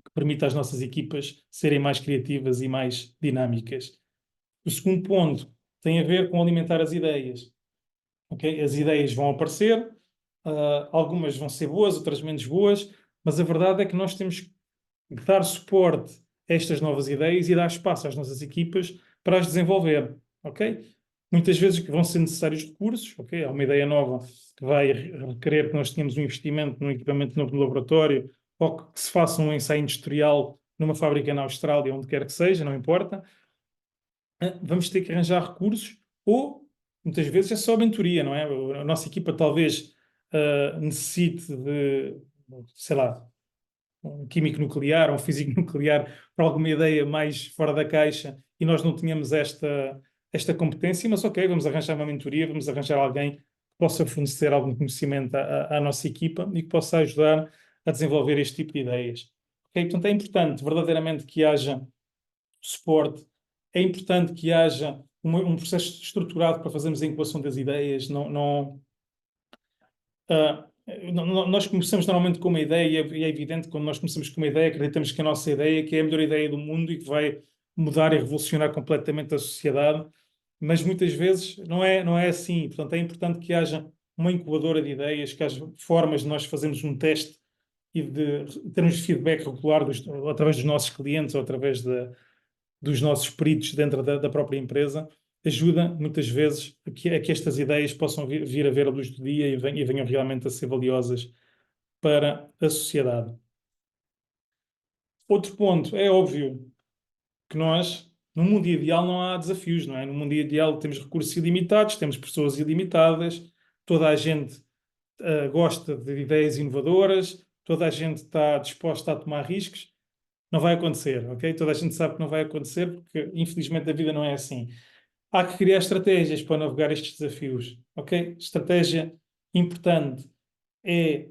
que permita às nossas equipas serem mais criativas e mais dinâmicas. O segundo ponto tem a ver com alimentar as ideias. Okay? As ideias vão aparecer, algumas vão ser boas, outras menos boas, mas a verdade é que nós temos que dar suporte a estas novas ideias e dar espaço às nossas equipas para as desenvolver. Okay? Muitas vezes vão ser necessários recursos. Okay? Há uma ideia nova que vai requerer que nós tenhamos um investimento num equipamento novo no laboratório ou que se faça um ensaio industrial numa fábrica na Austrália, onde quer que seja, não importa. Vamos ter que arranjar recursos ou, muitas vezes, é só mentoria, não é? A nossa equipa talvez necessite de, sei lá, um químico nuclear, um físico nuclear, para alguma ideia mais fora da caixa e nós não tínhamos esta competência, mas ok, vamos arranjar uma mentoria, vamos arranjar alguém que possa fornecer algum conhecimento à nossa equipa e que possa ajudar a desenvolver este tipo de ideias. Okay? Portanto, é importante verdadeiramente que haja suporte, é importante que haja um processo estruturado para fazermos a incubação das ideias. Nós começamos normalmente com uma ideia e é evidente que quando nós começamos com uma ideia, acreditamos que a nossa ideia que é a melhor ideia do mundo e que vai mudar e revolucionar completamente a sociedade, mas muitas vezes não é assim. Portanto, é importante que haja uma incubadora de ideias, que haja formas de nós fazermos um teste e de termos feedback regular através dos nossos clientes ou através dos nossos peritos dentro da própria empresa, ajuda muitas vezes a que estas ideias possam vir a ver a luz do dia e venham realmente a ser valiosas para a sociedade. Outro ponto, é óbvio que nós, no mundo ideal, não há desafios, não é? No mundo ideal temos recursos ilimitados, temos pessoas ilimitadas, toda a gente gosta de ideias inovadoras, toda a gente está disposta a tomar riscos. Não vai acontecer, ok? Toda a gente sabe que não vai acontecer porque, infelizmente, a vida não é assim. Há que criar estratégias para navegar estes desafios, ok? Estratégia importante é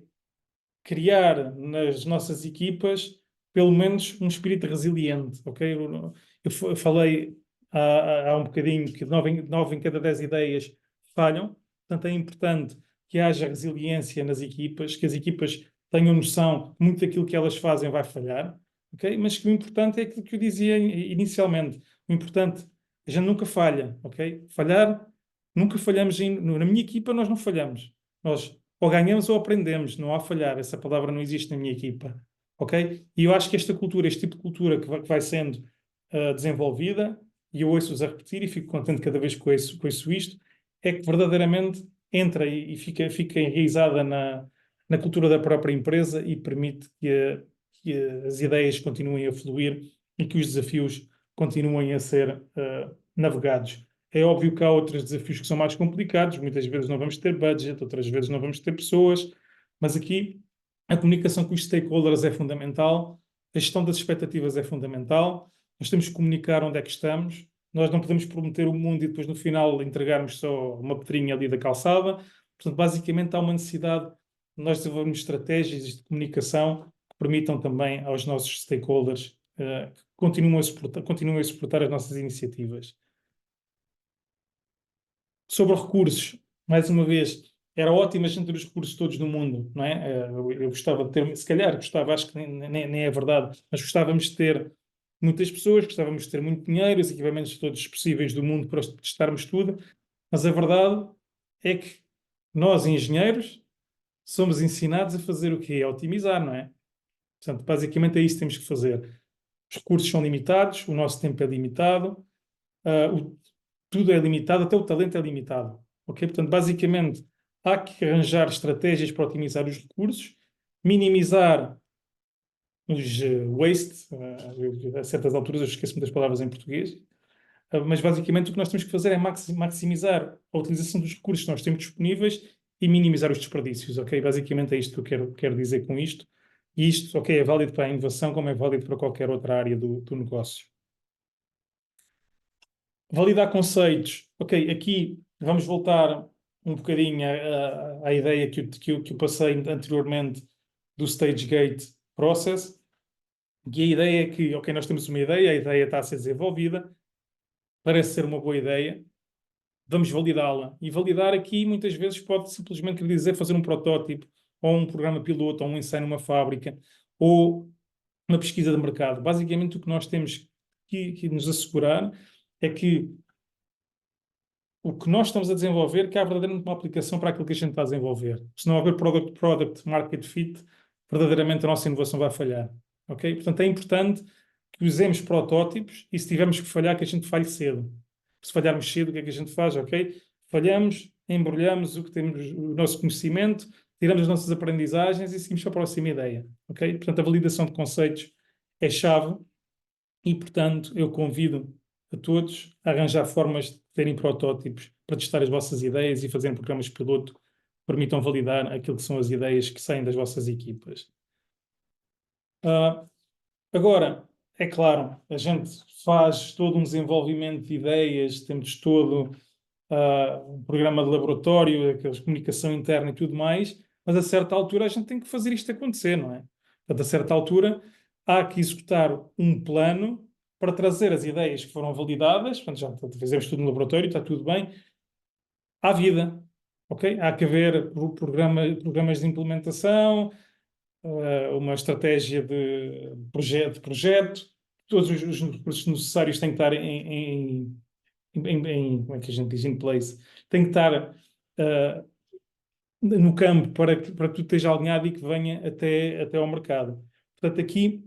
criar nas nossas equipas pelo menos um espírito resiliente, ok? Eu falei há um bocadinho que 9 em cada 10 ideias falham, portanto é importante que haja resiliência nas equipas, que as equipas tenham noção que muito daquilo que elas fazem vai falhar, ok? Mas que o importante é aquilo que eu dizia inicialmente, o importante, a gente nunca falha, ok? Falhar, nunca falhamos, na minha equipa nós não falhamos, nós ou ganhamos ou aprendemos, não há falhar, essa palavra não existe na minha equipa, ok? E eu acho que esta cultura, este tipo de cultura que vai sendo desenvolvida, e eu ouço-os a repetir e fico contente cada vez que ouço isto, é que verdadeiramente entra e fica enraizada na cultura da própria empresa e permite que as ideias continuem a fluir e que os desafios continuem a ser navegados. É óbvio que há outros desafios que são mais complicados, muitas vezes não vamos ter budget, outras vezes não vamos ter pessoas, mas aqui a comunicação com os stakeholders é fundamental, a gestão das expectativas é fundamental, nós temos que comunicar onde é que estamos, nós não podemos prometer o mundo e depois no final entregarmos só uma pedrinha ali da calçada. Portanto, basicamente há uma necessidade de nós desenvolvermos estratégias de comunicação que permitam também aos nossos stakeholders que continuem a suportar as nossas iniciativas. Sobre recursos, mais uma vez, era ótimo a gente ter os recursos todos no mundo, não é? Eu gostava de ter, se calhar gostava, acho que nem é verdade, mas gostávamos de ter muitas pessoas, gostávamos de ter muito dinheiro, os equipamentos todos possíveis do mundo para testarmos tudo, mas a verdade é que nós, engenheiros, somos ensinados a fazer o quê? A otimizar, não é? Portanto, basicamente é isso que temos que fazer. Os recursos são limitados, o nosso tempo é limitado, tudo é limitado, até o talento é limitado. Ok? Portanto, basicamente, há que arranjar estratégias para otimizar os recursos, minimizar os waste, a certas alturas eu esqueço muitas palavras em português, mas basicamente o que nós temos que fazer é maximizar a utilização dos recursos que nós temos disponíveis e minimizar os desperdícios, ok? Basicamente é isto que eu quero dizer com isto. E isto, ok, é válido para a inovação como é válido para qualquer outra área do negócio. Validar conceitos. Ok, aqui vamos voltar um bocadinho à ideia que eu passei anteriormente do stage gate process, e a ideia é que, ok, nós temos uma ideia, a ideia está a ser desenvolvida, parece ser uma boa ideia, vamos validá-la. E validar aqui, muitas vezes, pode simplesmente querer dizer fazer um protótipo, ou um programa piloto, ou um ensaio numa fábrica, ou uma pesquisa de mercado. Basicamente, o que nós temos que nos assegurar é que o que nós estamos a desenvolver que há verdadeiramente uma aplicação para aquilo que a gente está a desenvolver. Se não houver product market fit, verdadeiramente a nossa inovação vai falhar. Ok? Portanto, é importante que usemos protótipos e se tivermos que falhar, que a gente falhe cedo. Se falharmos cedo, o que é que a gente faz? Ok? Falhamos, embrulhamos o que temos, o nosso conhecimento, tiramos as nossas aprendizagens e seguimos para a próxima ideia. Ok? Portanto, a validação de conceitos é chave e, portanto, eu convido a todos a arranjar formas de terem protótipos para testar as vossas ideias e fazerem programas piloto que permitam validar aquilo que são as ideias que saem das vossas equipas. Agora, é claro, a gente faz todo um desenvolvimento de ideias, temos todo um programa de laboratório, aqueles de comunicação interna e tudo mais, mas a certa altura a gente tem que fazer isto acontecer, não é? Portanto, a certa altura há que executar um plano para trazer as ideias que foram validadas, portanto, já fizemos tudo no laboratório, está tudo bem, à vida, ok? Há que haver programas de implementação, uma estratégia de projeto, todos os recursos necessários têm que estar como é que a gente diz, in place, tem que estar no campo para que tudo esteja alinhado e que venha até ao mercado. Portanto, aqui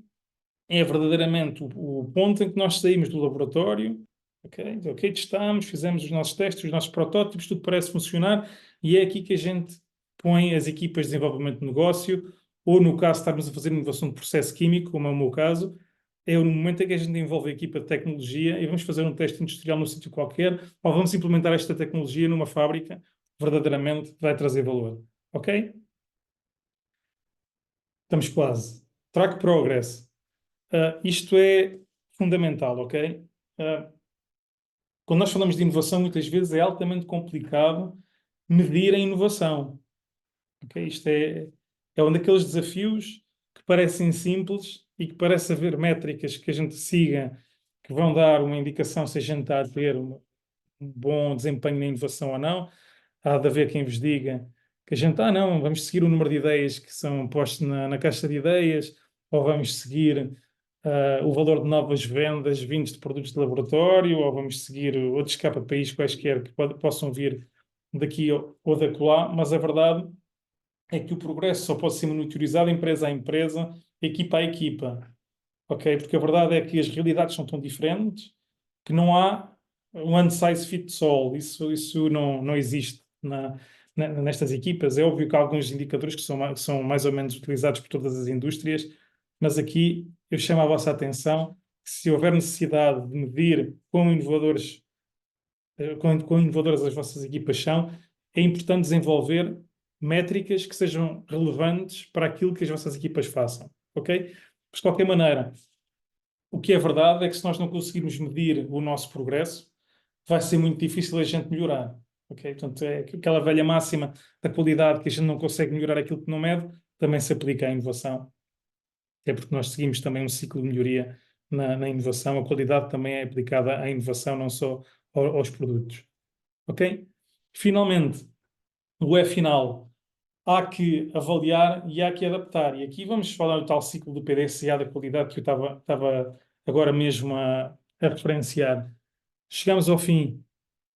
é verdadeiramente o ponto em que nós saímos do laboratório, ok, testamos, fizemos os nossos testes, os nossos protótipos, tudo parece funcionar, e é aqui que a gente põe as equipas de desenvolvimento de negócio, ou no caso de estarmos a fazer inovação de processo químico, como é o meu caso, é no momento em que a gente envolve a equipa de tecnologia e vamos fazer um teste industrial num sítio qualquer, ou vamos implementar esta tecnologia numa fábrica, verdadeiramente vai trazer valor. Ok? Estamos quase. Track progress. Isto é fundamental, ok? Quando nós falamos de inovação, muitas vezes é altamente complicado medir a inovação. Okay? Isto é um daqueles desafios que parecem simples e que parece haver métricas que a gente siga que vão dar uma indicação se a gente está a ter um bom desempenho na inovação ou não. Há de haver quem vos diga que a gente, não, vamos seguir o número de ideias que são postas na caixa de ideias, ou vamos seguir o valor de novas vendas vindos de produtos de laboratório, ou vamos seguir outros KPIs quaisquer que possam vir daqui ou da acolá, mas a verdade é que o progresso só pode ser monitorizado empresa a empresa, equipa a equipa, ok? Porque a verdade é que as realidades são tão diferentes que não há one size fits all, isso não existe nestas equipas. É óbvio que há alguns indicadores que são mais ou menos utilizados por todas as indústrias, mas aqui eu chamo a vossa atenção que se houver necessidade de medir quão inovadoras as vossas equipas são, é importante desenvolver métricas que sejam relevantes para aquilo que as vossas equipas façam, ok? Mas, de qualquer maneira, o que é verdade é que se nós não conseguirmos medir o nosso progresso, vai ser muito difícil a gente melhorar, ok? Portanto, é aquela velha máxima da qualidade que a gente não consegue melhorar aquilo que não mede, também se aplica à inovação. É porque nós seguimos também um ciclo de melhoria na inovação. A qualidade também é aplicada à inovação, não só aos produtos. Ok? Finalmente, o E final. Há que avaliar e há que adaptar. E aqui vamos falar do tal ciclo do PDCA da qualidade que eu estava agora mesmo a referenciar. Chegamos ao fim,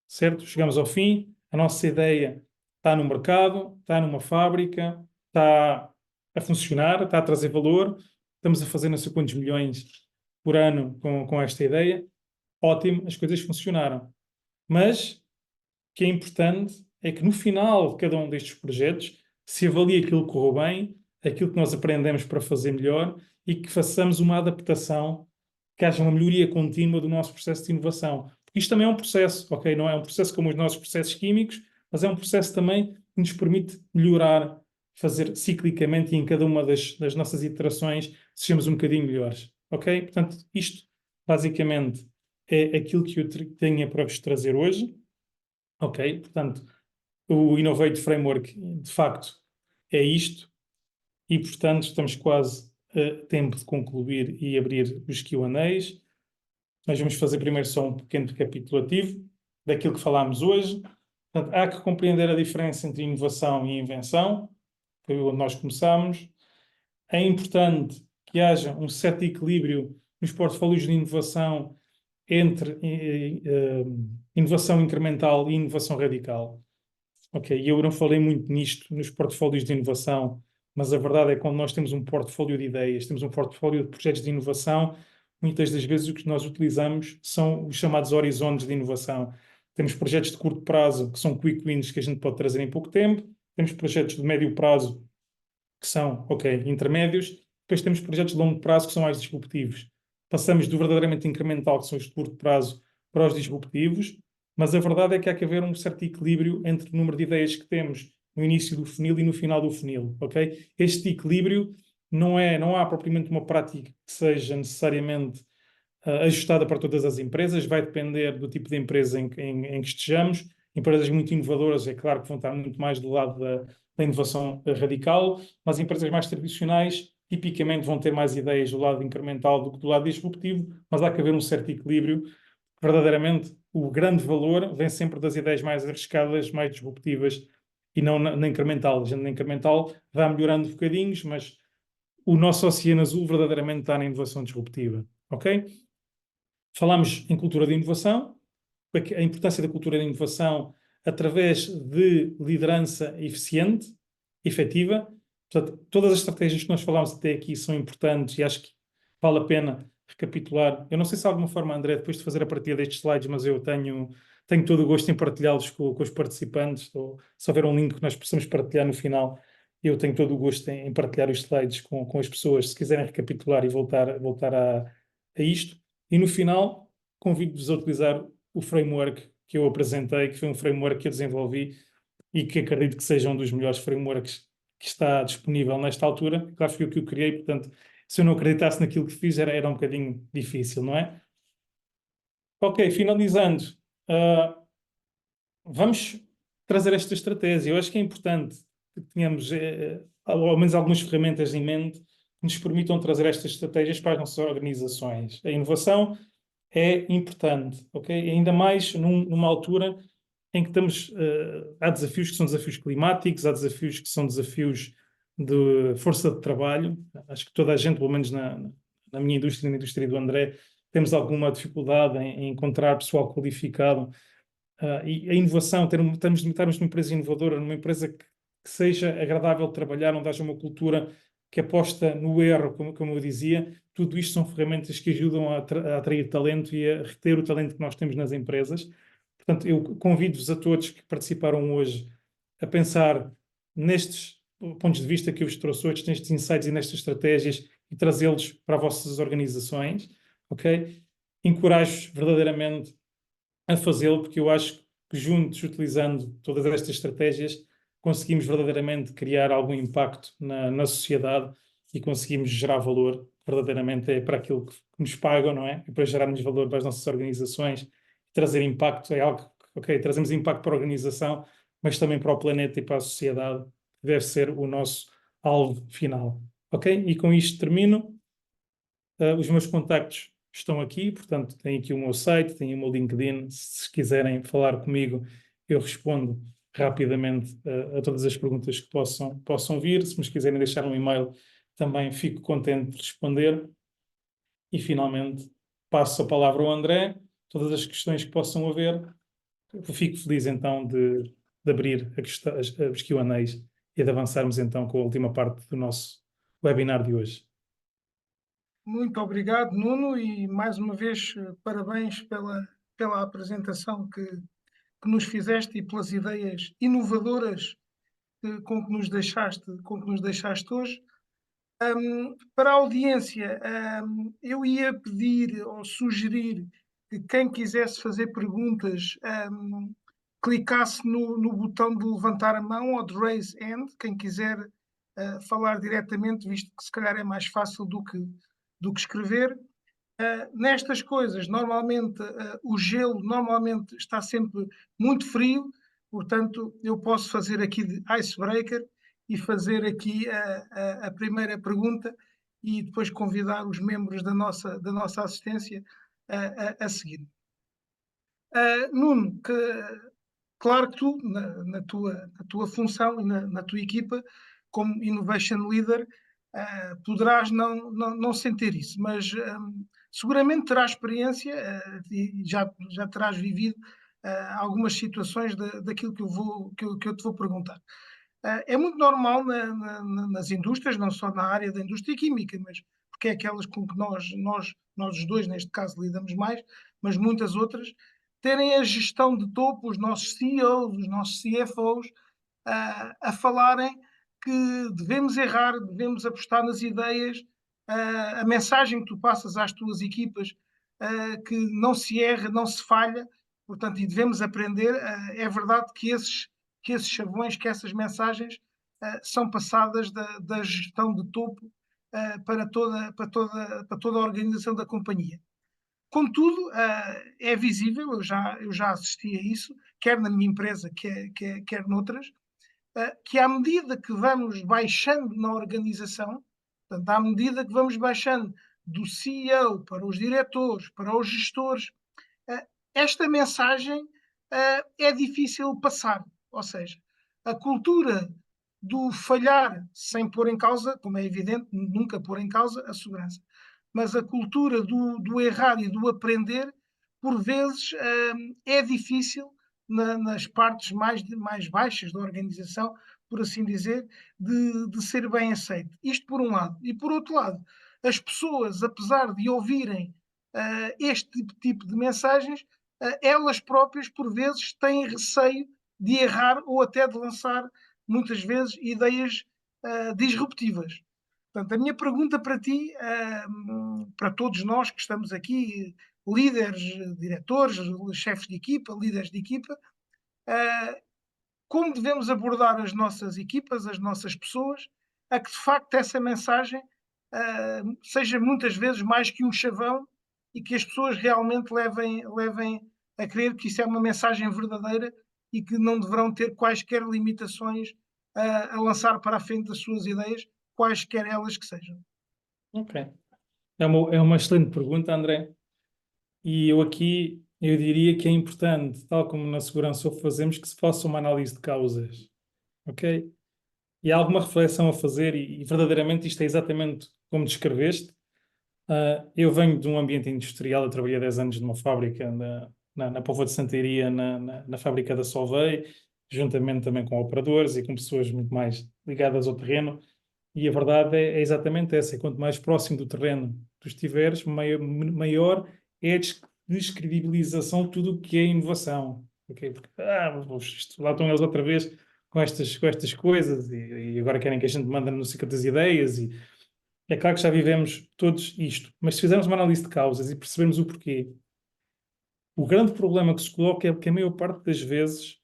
certo? Chegamos ao fim, a nossa ideia está no mercado, está numa fábrica, está a funcionar, está a trazer valor, estamos a fazer não sei quantos milhões por ano com esta ideia. Ótimo, as coisas funcionaram. Mas o que é importante é que no final de cada um destes projetos se avalie aquilo que correu bem, aquilo que nós aprendemos para fazer melhor e que façamos uma adaptação, que haja uma melhoria contínua do nosso processo de inovação. Isto também é um processo, ok? Não é um processo como os nossos processos químicos, mas é um processo também que nos permite melhorar, fazer ciclicamente e em cada uma das nossas iterações sejamos um bocadinho melhores, ok? Portanto, isto basicamente é aquilo que eu tenho para vos trazer hoje, ok? Portanto, o Innovate Framework, de facto, é isto e, portanto, estamos quase tempo de concluir e abrir os Q&As. Nós vamos fazer primeiro só um pequeno recapitulativo daquilo que falámos hoje. Portanto, há que compreender a diferença entre inovação e invenção, foi onde nós começámos. É importante que haja um certo equilíbrio nos portfólios de inovação entre inovação incremental e inovação radical. Ok, eu não falei muito nisto nos portfólios de inovação, mas a verdade é que quando nós temos um portfólio de ideias, temos um portfólio de projetos de inovação, muitas das vezes o que nós utilizamos são os chamados horizontes de inovação. Temos projetos de curto prazo, que são quick wins, que a gente pode trazer em pouco tempo. Temos projetos de médio prazo, que são, ok, intermédios. Depois temos projetos de longo prazo, que são mais disruptivos. Passamos do verdadeiramente incremental, que são os de curto prazo, para os disruptivos. Mas a verdade é que há que haver um certo equilíbrio entre o número de ideias que temos no início do funil e no final do funil, ok? Este equilíbrio não há propriamente uma prática que seja necessariamente ajustada para todas as empresas, vai depender do tipo de empresa em que estejamos. Empresas muito inovadoras, é claro que vão estar muito mais do lado da inovação radical, mas empresas mais tradicionais tipicamente vão ter mais ideias do lado incremental do que do lado disruptivo, mas há que haver um certo equilíbrio. Verdadeiramente, o grande valor vem sempre das ideias mais arriscadas, mais disruptivas, e não na incremental. A gente na incremental vai melhorando bocadinhos, mas o nosso oceano azul verdadeiramente está na inovação disruptiva, ok? Falámos em cultura de inovação, a importância da cultura de inovação através de liderança eficiente, efetiva. Portanto, todas as estratégias que nós falámos até aqui são importantes e acho que vale a pena recapitular. Eu não sei se há alguma forma, André, depois de fazer a partilha destes slides, mas eu tenho todo o gosto em partilhá-los com os participantes, ou se houver um link que nós possamos partilhar no final, eu tenho todo o gosto em partilhar os slides com as pessoas, se quiserem recapitular e voltar a isto. E no final, convido-vos a utilizar o framework que eu apresentei, que foi um framework que eu desenvolvi e que acredito que seja um dos melhores frameworks que está disponível nesta altura. Claro, foi o que eu criei, portanto, se eu não acreditasse naquilo que fiz, era um bocadinho difícil, não é? Ok, finalizando, vamos trazer esta estratégia. Eu acho que é importante que tenhamos, ao menos, algumas ferramentas em mente que nos permitam trazer estas estratégias para as nossas organizações. A inovação é importante, ok? Ainda mais numa altura em que há desafios que são desafios climáticos, há desafios que são desafios de força de trabalho. Acho que toda a gente, pelo menos na minha indústria, na indústria do André, temos alguma dificuldade em encontrar pessoal qualificado. E a inovação, estarmos numa empresa inovadora, numa empresa que seja agradável de trabalhar, onde haja uma cultura que aposta no erro, como eu dizia, tudo isto são ferramentas que ajudam a atrair talento e a reter o talento que nós temos nas empresas. Portanto, eu convido-vos a todos que participaram hoje a pensar nestes pontos de vista que eu vos trouxe hoje, nestes insights e nestas estratégias e trazê-los para as vossas organizações, ok? Encorajo-vos verdadeiramente a fazê-lo, porque eu acho que juntos, utilizando todas estas estratégias, conseguimos verdadeiramente criar algum impacto na sociedade e conseguimos gerar valor verdadeiramente para aquilo que nos pagam, não é? E para gerarmos valor para as nossas organizações, trazer impacto é algo, ok, trazemos impacto para a organização, mas também para o planeta e para a sociedade, que deve ser o nosso alvo final, ok? E com isto termino. Os meus contactos estão aqui, portanto, tem aqui o meu site, tem o meu LinkedIn. Se quiserem falar comigo, eu respondo rapidamente a todas as perguntas que possam vir. Se me quiserem deixar um e-mail, também fico contente de responder. E, finalmente, passo a palavra ao André. Todas as questões que possam haver, eu fico feliz, então, de abrir os Q&As e de avançarmos, então, com a última parte do nosso webinar de hoje. Muito obrigado, Nuno, e mais uma vez parabéns pela apresentação que nos fizeste e pelas ideias inovadoras com que nos deixaste hoje. Para a audiência, eu ia pedir ou sugerir que quem quisesse fazer perguntas clicasse no botão de levantar a mão ou de raise hand, quem quiser falar diretamente, visto que se calhar é mais fácil do que escrever. Nestas coisas, normalmente, o gelo normalmente está sempre muito frio, portanto, eu posso fazer aqui de icebreaker e fazer aqui a primeira pergunta, e depois convidar os membros da nossa assistência a seguir. Nuno, claro que tu, na tua função e na tua equipa, como Innovation Leader, poderás não sentir isso, mas seguramente terás experiência e já terás vivido algumas situações daquilo que eu te vou perguntar. É muito normal nas indústrias, não só na área da indústria química, mas porque é aquelas com que nós os dois, neste caso, lidamos mais, mas muitas outras, terem a gestão de topo, os nossos CEOs, os nossos CFOs, a falarem que devemos errar, devemos apostar nas ideias, a mensagem que tu passas às tuas equipas, que não se erra, não se falha, portanto, e devemos aprender. É verdade que esses chavões, que essas mensagens são passadas da gestão de topo para toda a organização da companhia. Contudo, é visível, eu já assisti a isso, quer na minha empresa, quer noutras, que à medida que vamos baixando na organização, portanto, à medida que vamos baixando do CEO para os diretores, para os gestores, eh, esta mensagem é difícil passar. Ou seja, a cultura do falhar sem pôr em causa, como é evidente, nunca pôr em causa a segurança, mas a cultura do errar e do aprender, por vezes, é difícil nas partes mais baixas da organização, por assim dizer, de ser bem aceito. Isto por um lado. E por outro lado, as pessoas, apesar de ouvirem este tipo de mensagens, elas próprias, por vezes, têm receio de errar ou até de lançar, muitas vezes, ideias disruptivas. Portanto, a minha pergunta para ti, para todos nós que estamos aqui, líderes, diretores, chefes de equipa, líderes de equipa, como devemos abordar as nossas equipas, as nossas pessoas, a que de facto essa mensagem seja muitas vezes mais que um chavão e que as pessoas realmente levem a crer que isso é uma mensagem verdadeira e que não deverão ter quaisquer limitações a lançar para a frente das suas ideias, quaisquer elas que sejam. Ok. É uma excelente pergunta, André. E eu diria que é importante, tal como na segurança o fazemos, que se faça uma análise de causas. Ok? E há alguma reflexão a fazer, e verdadeiramente isto é exatamente como descreveste. Eu venho de um ambiente industrial, eu trabalhei 10 anos numa fábrica na Póvoa de Santaria, na fábrica da Solvay, juntamente também com operadores e com pessoas muito mais ligadas ao terreno. E a verdade é exatamente essa: quanto mais próximo do terreno tu estiveres, maior é a descredibilização de tudo o que é inovação. Okay? Porque, lá estão eles outra vez com estas coisas e agora querem que a gente mande no ciclo das ideias. E é claro que já vivemos todos isto, mas se fizermos uma análise de causas e percebermos o porquê, o grande problema que se coloca é que a maior parte das vezes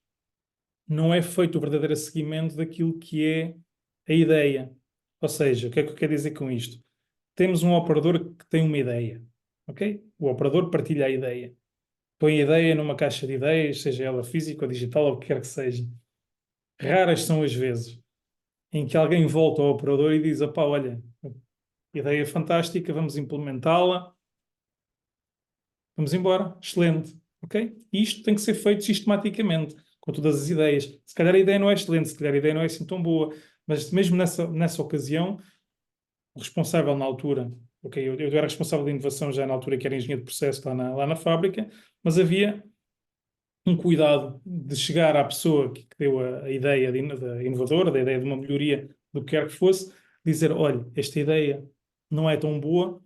não é feito o verdadeiro seguimento daquilo que é a ideia. Ou seja, o que é que eu quero dizer com isto? Temos um operador que tem uma ideia, ok? O operador partilha a ideia. Põe a ideia numa caixa de ideias, seja ela física ou digital, ou o que quer que seja. Raras são as vezes em que alguém volta ao operador e diz: opá, olha, ideia fantástica, vamos implementá-la, vamos embora, excelente, ok? E isto tem que ser feito sistematicamente, com todas as ideias. Se calhar a ideia não é excelente, se calhar a ideia não é assim tão boa, mas mesmo nessa ocasião, o responsável na altura, ok, eu era responsável de inovação já na altura que era engenheiro de processo lá na fábrica, mas havia um cuidado de chegar à pessoa que deu a ideia da inovadora, da ideia de uma melhoria do que quer que fosse, dizer: olha, esta ideia não é tão boa,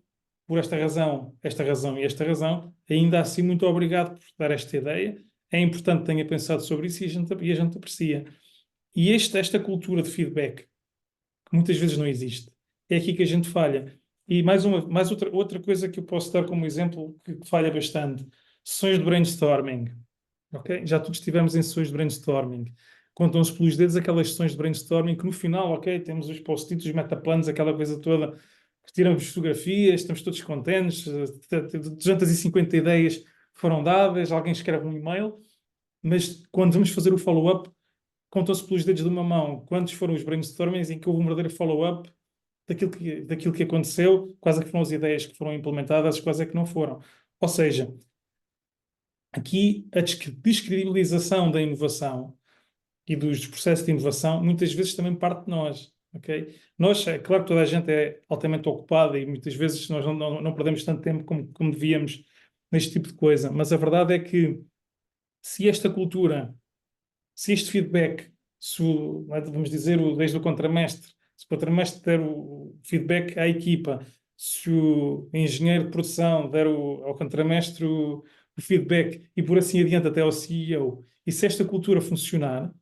por esta razão e esta razão, ainda assim, muito obrigado por dar esta ideia. É importante que tenha pensado sobre isso e a gente aprecia. E esta cultura de feedback, que muitas vezes não existe, é aqui que a gente falha. E mais outra coisa que eu posso dar como exemplo que falha bastante: sessões de brainstorming. Ok? Já todos estivemos em sessões de brainstorming. Contam-se pelos dedos aquelas sessões de brainstorming que no final, ok, temos os post-its, os metaplanos, aquela coisa toda, que tiramos fotografias, estamos todos contentes, 250 ideias foram dadas, alguém escreve um e-mail, mas quando vamos fazer o follow-up, contam-se pelos dedos de uma mão quantos foram os brainstormings em que houve um verdadeiro follow-up daquilo que aconteceu, quais é que foram as ideias que foram implementadas, quais é que não foram. Ou seja, aqui a descredibilização da inovação e dos processos de inovação muitas vezes também parte de nós, ok? Nós, é claro que toda a gente é altamente ocupada e muitas vezes nós não perdemos tanto tempo como devíamos neste tipo de coisa, mas a verdade é que se esta cultura, se este feedback, vamos dizer, desde o contramestre, se o contramestre der o feedback à equipa, se o engenheiro de produção der ao contramestre o feedback e por assim adiante até ao CEO, e se esta cultura funcionar,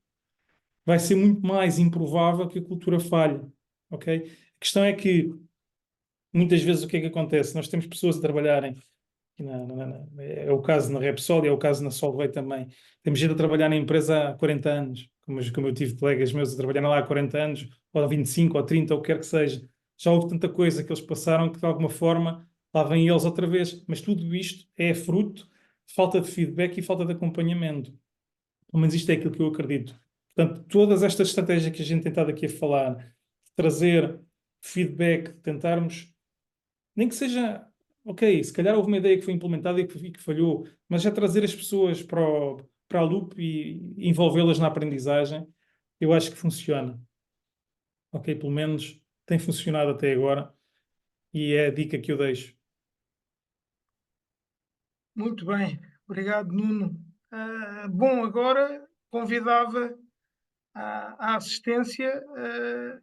vai ser muito mais improvável que a cultura falhe, ok? A questão é que muitas vezes o que é que acontece? Nós temos pessoas a trabalharem, é o caso na Repsol e é o caso na Solvay também. Temos gente a trabalhar na empresa há 40 anos, como eu tive colegas meus a trabalhar lá há 40 anos, ou há 25, ou 30, ou o que quer que seja. Já houve tanta coisa que eles passaram que de alguma forma lá vêm eles outra vez. Mas tudo isto é fruto de falta de feedback e falta de acompanhamento. Pelo menos isto é aquilo que eu acredito. Portanto, todas estas estratégias que a gente tem estado aqui a falar, de trazer feedback, de tentarmos, nem que seja, ok, se calhar houve uma ideia que foi implementada e que falhou, mas já trazer as pessoas para a loop e envolvê-las na aprendizagem, eu acho que funciona. Ok, pelo menos tem funcionado até agora e é a dica que eu deixo. Muito bem, obrigado, Nuno. Bom, agora convidava a assistência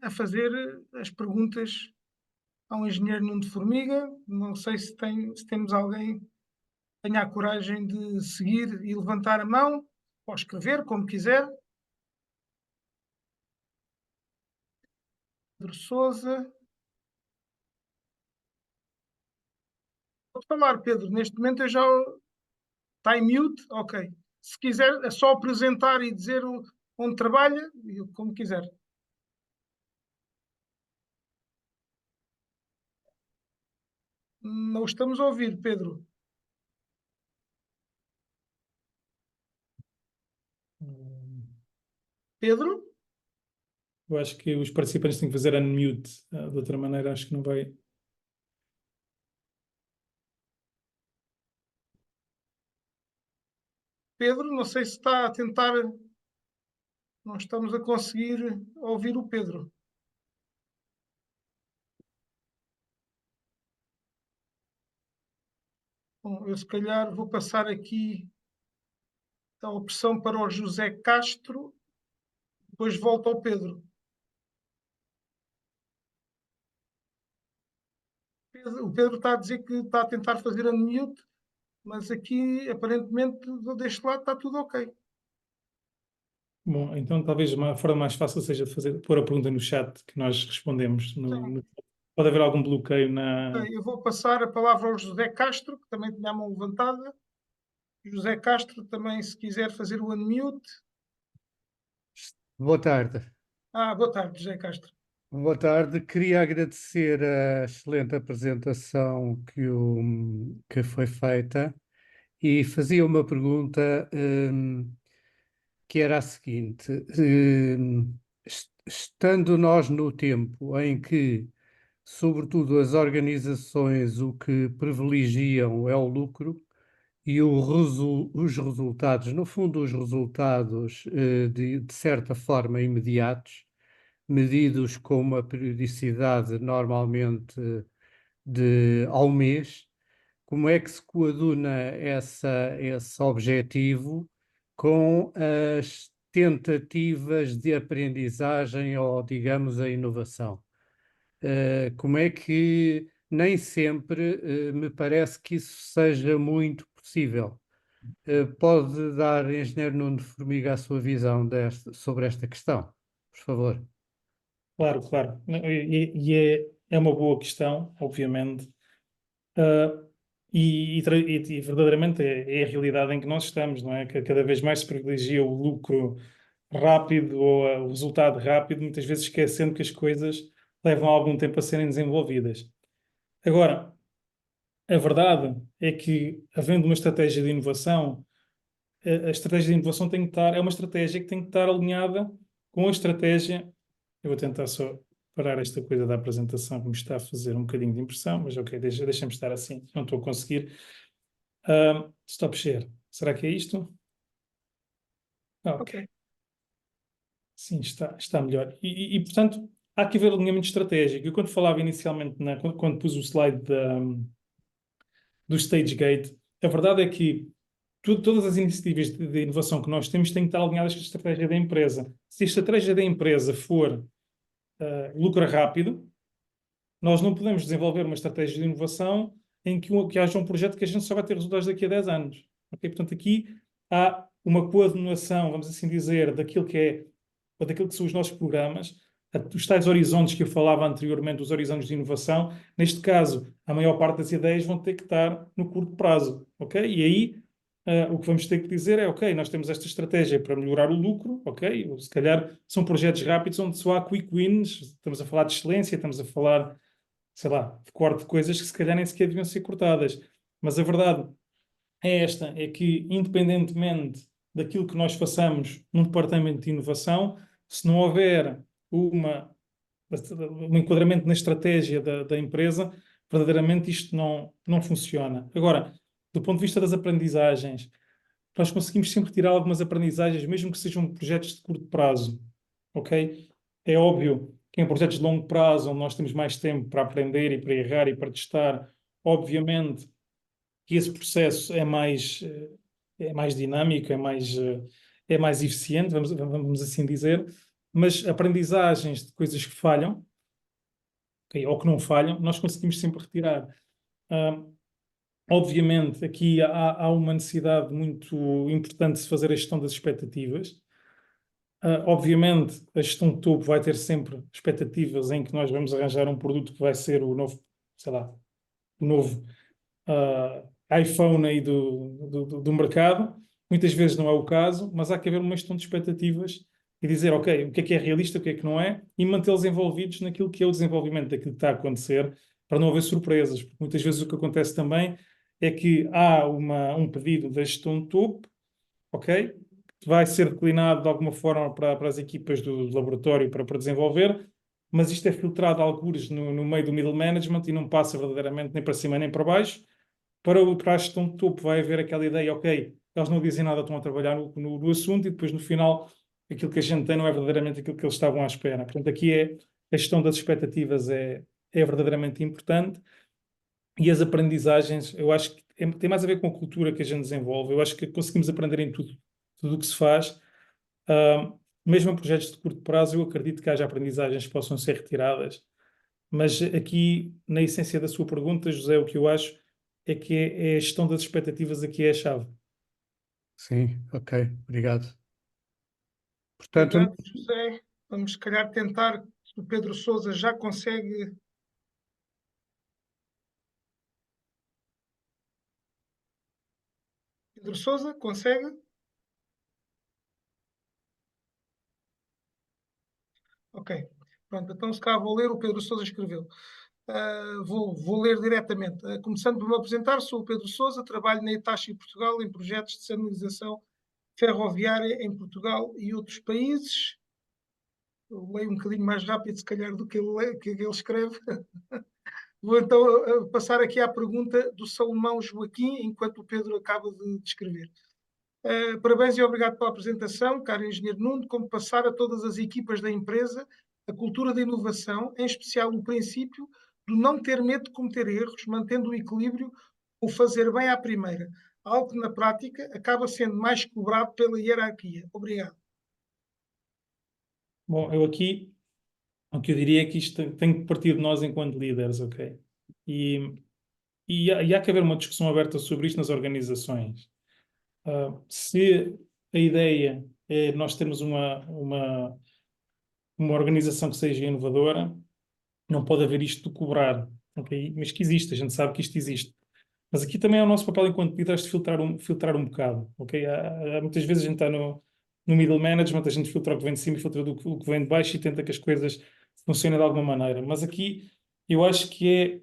a fazer as perguntas ao engenheiro Nuno de Formiga. Não sei se temos alguém que tenha a coragem de seguir e levantar a mão, ou escrever, como quiser. Pedro Sousa. Pode falar, Pedro. Neste momento eu já está em mute. Ok. Se quiser, é só apresentar e dizer onde trabalha, como quiser. Não estamos a ouvir, Pedro. Pedro? Eu acho que os participantes têm que fazer unmute, de outra maneira acho que não vai. Pedro, não sei se está a tentar. Não estamos a conseguir ouvir o Pedro. Bom, eu se calhar vou passar aqui a opção para o José Castro, depois volto ao Pedro. O Pedro está a dizer que está a tentar fazer unmute, mas aqui aparentemente deste lado está tudo ok. Bom, então talvez a forma mais fácil seja de pôr a pergunta no chat que nós respondemos. Pode haver algum bloqueio na. Eu vou passar a palavra ao José Castro, que também tinha a mão levantada. José Castro, também, se quiser fazer o unmute. Boa tarde. Boa tarde, José Castro. Boa tarde. Queria agradecer a excelente apresentação que foi feita e fazia uma pergunta que era a seguinte: estando nós no tempo em que, sobretudo, as organizações o que privilegiam é o lucro e os resultados, no fundo, os resultados de certa forma imediatos, medidos com uma periodicidade normalmente ao mês, como é que se coaduna esse objetivo com as tentativas de aprendizagem ou, digamos, a inovação? Como é que nem sempre me parece que isso seja muito possível? Pode dar, Engenheiro Nuno de Formiga, a sua visão sobre esta questão, por favor? Claro, claro. E é uma boa questão, obviamente. Uh, e verdadeiramente é a realidade em que nós estamos, não é? Que cada vez mais se privilegia o lucro rápido ou o resultado rápido, muitas vezes esquecendo que as coisas levam algum tempo a serem desenvolvidas. Agora, a verdade é que, havendo uma estratégia de inovação, a estratégia de inovação tem que estar, é uma estratégia que tem que estar alinhada com a estratégia. Eu vou tentar só parar esta coisa da apresentação que me está a fazer um bocadinho de impressão, mas ok, deixa-me estar assim, não estou a conseguir. Stop share. Será que é isto? Ok. Ok. Sim, está melhor. Portanto, há que haver alinhamento estratégico. Eu, quando falava inicialmente, quando pus o slide do Stage Gate, a verdade é que todas as iniciativas de inovação que nós temos têm que estar alinhadas com a estratégia da empresa. Se a estratégia da empresa for lucro rápido, nós não podemos desenvolver uma estratégia de inovação em que haja um projeto que a gente só vai ter resultados daqui a 10 anos. Okay? Portanto, aqui há uma coordenação, vamos assim dizer, daquilo que são os nossos programas, os tais horizontes que eu falava anteriormente, os horizontes de inovação. Neste caso, a maior parte das ideias vão ter que estar no curto prazo. Okay? E aí, o que vamos ter que dizer é, ok, nós temos esta estratégia para melhorar o lucro, ok? Ou, se calhar são projetos rápidos onde só há quick wins, estamos a falar de excelência, estamos a falar, sei lá, de corte de coisas que se calhar nem sequer deviam ser cortadas. Mas a verdade é esta, é que independentemente daquilo que nós façamos num departamento de inovação, se não houver um enquadramento na estratégia da empresa, verdadeiramente isto não funciona. Agora, do ponto de vista das aprendizagens, nós conseguimos sempre tirar algumas aprendizagens, mesmo que sejam projetos de curto prazo, ok? É óbvio que em projetos de longo prazo, onde nós temos mais tempo para aprender e para errar e para testar, obviamente que esse processo é mais dinâmico, é mais eficiente, vamos assim dizer, mas aprendizagens de coisas que falham, okay, ou que não falham, nós conseguimos sempre retirar. Obviamente, aqui há uma necessidade muito importante de se fazer a gestão das expectativas. Obviamente, a gestão de topo vai ter sempre expectativas em que nós vamos arranjar um produto que vai ser o novo, sei lá, o novo iPhone aí do mercado. Muitas vezes não é o caso, mas há que haver uma gestão de expectativas e dizer, ok, o que é realista, o que é que não é, e mantê-los envolvidos naquilo que é o desenvolvimento daquilo que está a acontecer, para não haver surpresas, porque muitas vezes o que acontece também é que há um pedido da gestão de topo, ok, que vai ser declinado de alguma forma para as equipas do laboratório para desenvolver, mas isto é filtrado a algures no meio do middle management e não passa verdadeiramente nem para cima nem para baixo. Para a gestão de topo vai haver aquela ideia, ok, eles não dizem nada, estão a trabalhar no assunto, e depois no final aquilo que a gente tem não é verdadeiramente aquilo que eles estavam à espera. Portanto, aqui a gestão das expectativas é verdadeiramente importante, e as aprendizagens, eu acho que tem mais a ver com a cultura que a gente desenvolve. Eu acho que conseguimos aprender em tudo o que se faz. Mesmo em projetos de curto prazo, eu acredito que haja aprendizagens que possam ser retiradas. Mas aqui, na essência da sua pergunta, José, o que eu acho é que é a gestão das expectativas aqui é a chave. Sim, ok, obrigado. Portanto, Obrigado, José. Vamos, se calhar, tentar. O Pedro Sousa já consegue. Pedro Sousa, consegue? Ok. Pronto, então se calhar vou ler, o Pedro Sousa escreveu. Vou ler diretamente. Começando por me apresentar, sou o Pedro Sousa, trabalho na Hitachi Portugal em projetos de sinalização ferroviária em Portugal e outros países. Eu leio um bocadinho mais rápido, se calhar, do que ele escreve. Vou então passar aqui à pergunta do Salomão Joaquim, enquanto o Pedro acaba de descrever. Parabéns e obrigado pela apresentação, caro engenheiro Nuno. Como passar a todas as equipas da empresa a cultura da inovação, em especial o princípio do não ter medo de cometer erros, mantendo o equilíbrio ou fazer bem à primeira, algo que na prática acaba sendo mais cobrado pela hierarquia. Obrigado. Bom, o que eu diria é que isto tem que partir de nós enquanto líderes, ok? E há que haver uma discussão aberta sobre isto nas organizações. Se a ideia é nós termos uma organização que seja inovadora, não pode haver isto de cobrar, ok? Mas que existe, a gente sabe que isto existe. Mas aqui também é o nosso papel enquanto líderes de filtrar um bocado, ok? Muitas vezes a gente está no middle management, a gente filtra o que vem de cima e filtra o que vem de baixo e tenta que as coisas funcionem de alguma maneira. Mas aqui eu acho que é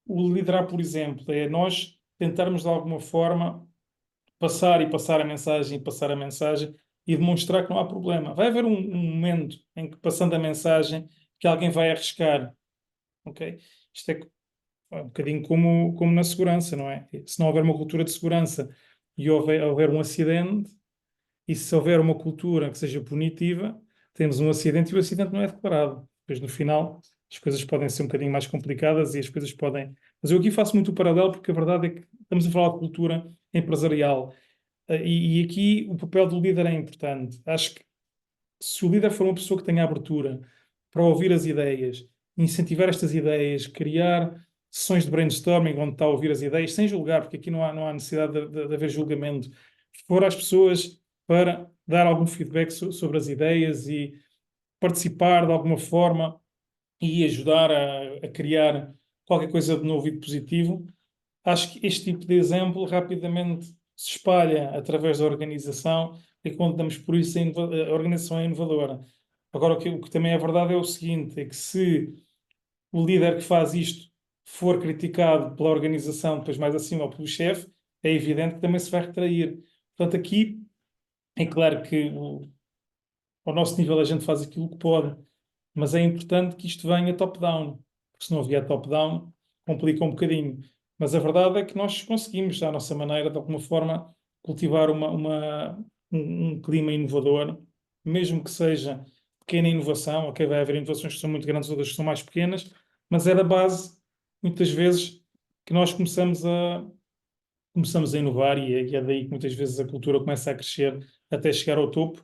o liderar, por exemplo, é nós tentarmos de alguma forma passar a mensagem e demonstrar que não há problema. Vai haver um momento em que, passando a mensagem, que alguém vai arriscar, ok? Isto é um bocadinho como na segurança, não é? Se não houver uma cultura de segurança e houver um acidente, e se houver uma cultura que seja punitiva, temos um acidente e o acidente não é declarado. Depois, no final, as coisas podem ser um bocadinho mais complicadas e as coisas podem. Mas eu aqui faço muito o paralelo porque a verdade é que estamos a falar de cultura empresarial. E aqui o papel do líder é importante. Acho que se o líder for uma pessoa que tenha abertura para ouvir as ideias, incentivar estas ideias, criar sessões de brainstorming onde está a ouvir as ideias, sem julgar, porque aqui não há necessidade de haver julgamento, for às pessoas para dar algum feedback sobre as ideias e participar de alguma forma e ajudar a criar qualquer coisa de novo e de positivo, acho que este tipo de exemplo rapidamente se espalha através da organização e quando damos por isso a organização é inovadora. Agora, o que também é verdade é o seguinte, é que se o líder que faz isto for criticado pela organização, depois mais acima, ou pelo chefe, é evidente que também se vai retrair. Portanto, aqui é claro que ao nosso nível a gente faz aquilo que pode, mas é importante que isto venha top-down, porque se não vier top-down, complica um bocadinho. Mas a verdade é que nós conseguimos, à nossa maneira, de alguma forma, cultivar um clima inovador, mesmo que seja pequena inovação, ok, vai haver inovações que são muito grandes, outras que são mais pequenas, mas é da base, muitas vezes, que nós começamos a inovar e é daí que muitas vezes a cultura começa a crescer até chegar ao topo,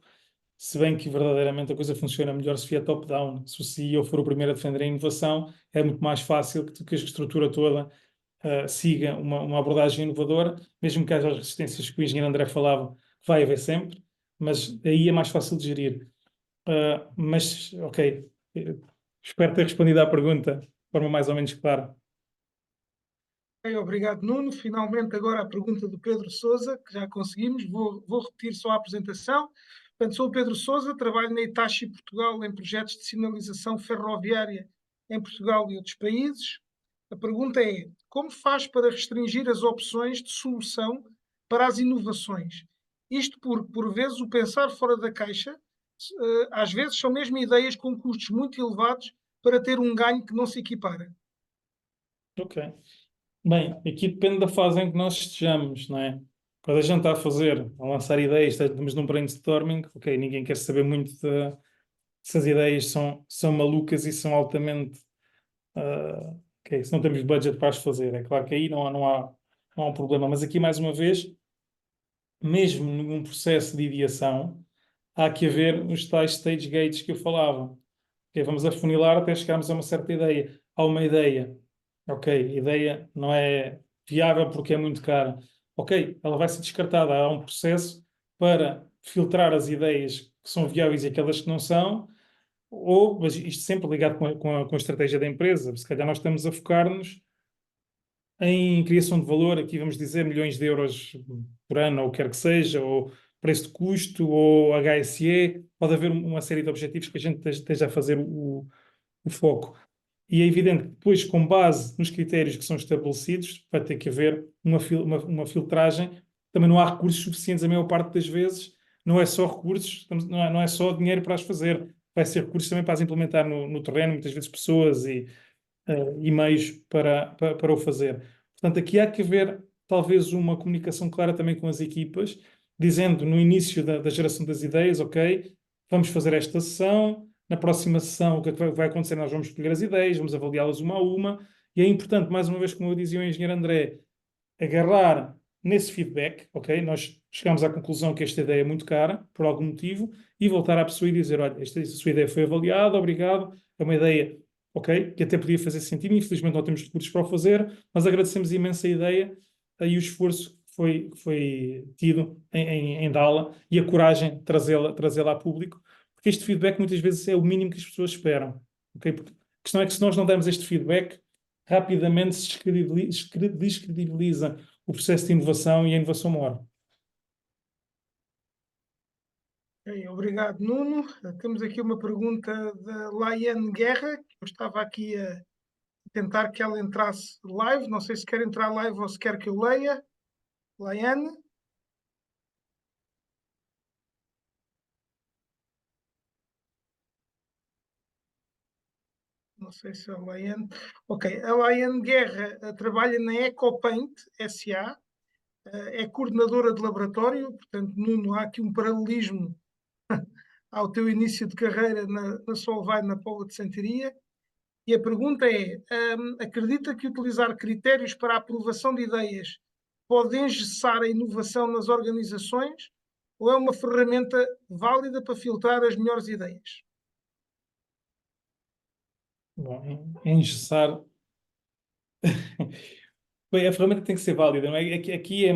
se bem que verdadeiramente a coisa funciona melhor se vier top-down. Se o CEO for o primeiro a defender a inovação, é muito mais fácil que a estrutura toda siga uma abordagem inovadora, mesmo que haja as resistências que o engenheiro André falava, vai haver sempre, mas aí é mais fácil de gerir. Mas, ok, espero ter respondido à pergunta de forma mais ou menos clara. Ok, obrigado, Nuno. Finalmente, agora a pergunta do Pedro Sousa, que já conseguimos. Vou repetir só a apresentação. Portanto, sou o Pedro Sousa, trabalho na Hitachi Portugal em projetos de sinalização ferroviária em Portugal e outros países. A pergunta é: como faz para restringir as opções de solução para as inovações? Isto porque, por vezes, o pensar fora da caixa, às vezes, são mesmo ideias com custos muito elevados para ter um ganho que não se equipara. Ok. Bem, aqui depende da fase em que nós estejamos, não é? Quando a gente está a lançar ideias, estamos num brainstorming, ok, ninguém quer saber muito se as ideias são malucas e são altamente. Ok, se não temos budget para as fazer. É claro que aí não há um problema, mas aqui, mais uma vez, mesmo num processo de ideação, há que haver os tais stage gates que eu falava. Ok, vamos afunilar até chegarmos a uma certa ideia. Há uma ideia. Ok, a ideia não é viável porque é muito cara. Ok, ela vai ser descartada. Há um processo para filtrar as ideias que são viáveis e aquelas que não são, mas isto sempre ligado com a estratégia da empresa. Se calhar nós estamos a focar-nos em criação de valor, aqui vamos dizer milhões de euros por ano, ou o que quer que seja, ou preço de custo, ou HSE, pode haver uma série de objetivos que a gente esteja a fazer o foco. E é evidente que depois, com base nos critérios que são estabelecidos, vai ter que haver uma filtragem. Também não há recursos suficientes, a maior parte das vezes, não é só recursos, não é só dinheiro para as fazer, vai ser recursos também para as implementar no terreno, muitas vezes pessoas e meios para o fazer. Portanto, aqui há que haver talvez uma comunicação clara também com as equipas, dizendo no início da geração das ideias, ok, vamos fazer esta sessão, na próxima sessão o que é que vai acontecer? Nós vamos escolher as ideias, vamos avaliá-las uma a uma, e é importante, mais uma vez, como eu dizia o engenheiro André, agarrar nesse feedback, ok? Nós chegamos à conclusão que esta ideia é muito cara, por algum motivo, e voltar à pessoa e dizer, olha, esta sua ideia foi avaliada, obrigado, é uma ideia, ok, que até podia fazer sentido, infelizmente não temos recursos para o fazer, mas agradecemos imenso a ideia e o esforço que foi tido em dá-la e a coragem de trazê-la a público, porque este feedback muitas vezes é o mínimo que as pessoas esperam, ok? Porque a questão é que se nós não dermos este feedback, rapidamente se descredibiliza o processo de inovação e a inovação mora. Ok, obrigado, Nuno. Temos aqui uma pergunta da Laiane Guerra, que eu estava aqui a tentar que ela entrasse live. Não sei se quer entrar live ou se quer que eu leia. Laiane? sei se a Laiane. Ok, a Laiane Guerra trabalha na EcoPaint SA, é coordenadora de laboratório, portanto, Nuno, há aqui um paralelismo ao teu início de carreira na Solvay, na Póvoa de Santaria. E a pergunta é: acredita que utilizar critérios para a aprovação de ideias pode engessar a inovação nas organizações ou é uma ferramenta válida para filtrar as melhores ideias? Bom, engessar. Bem, a ferramenta tem que ser válida, não é? Aqui é.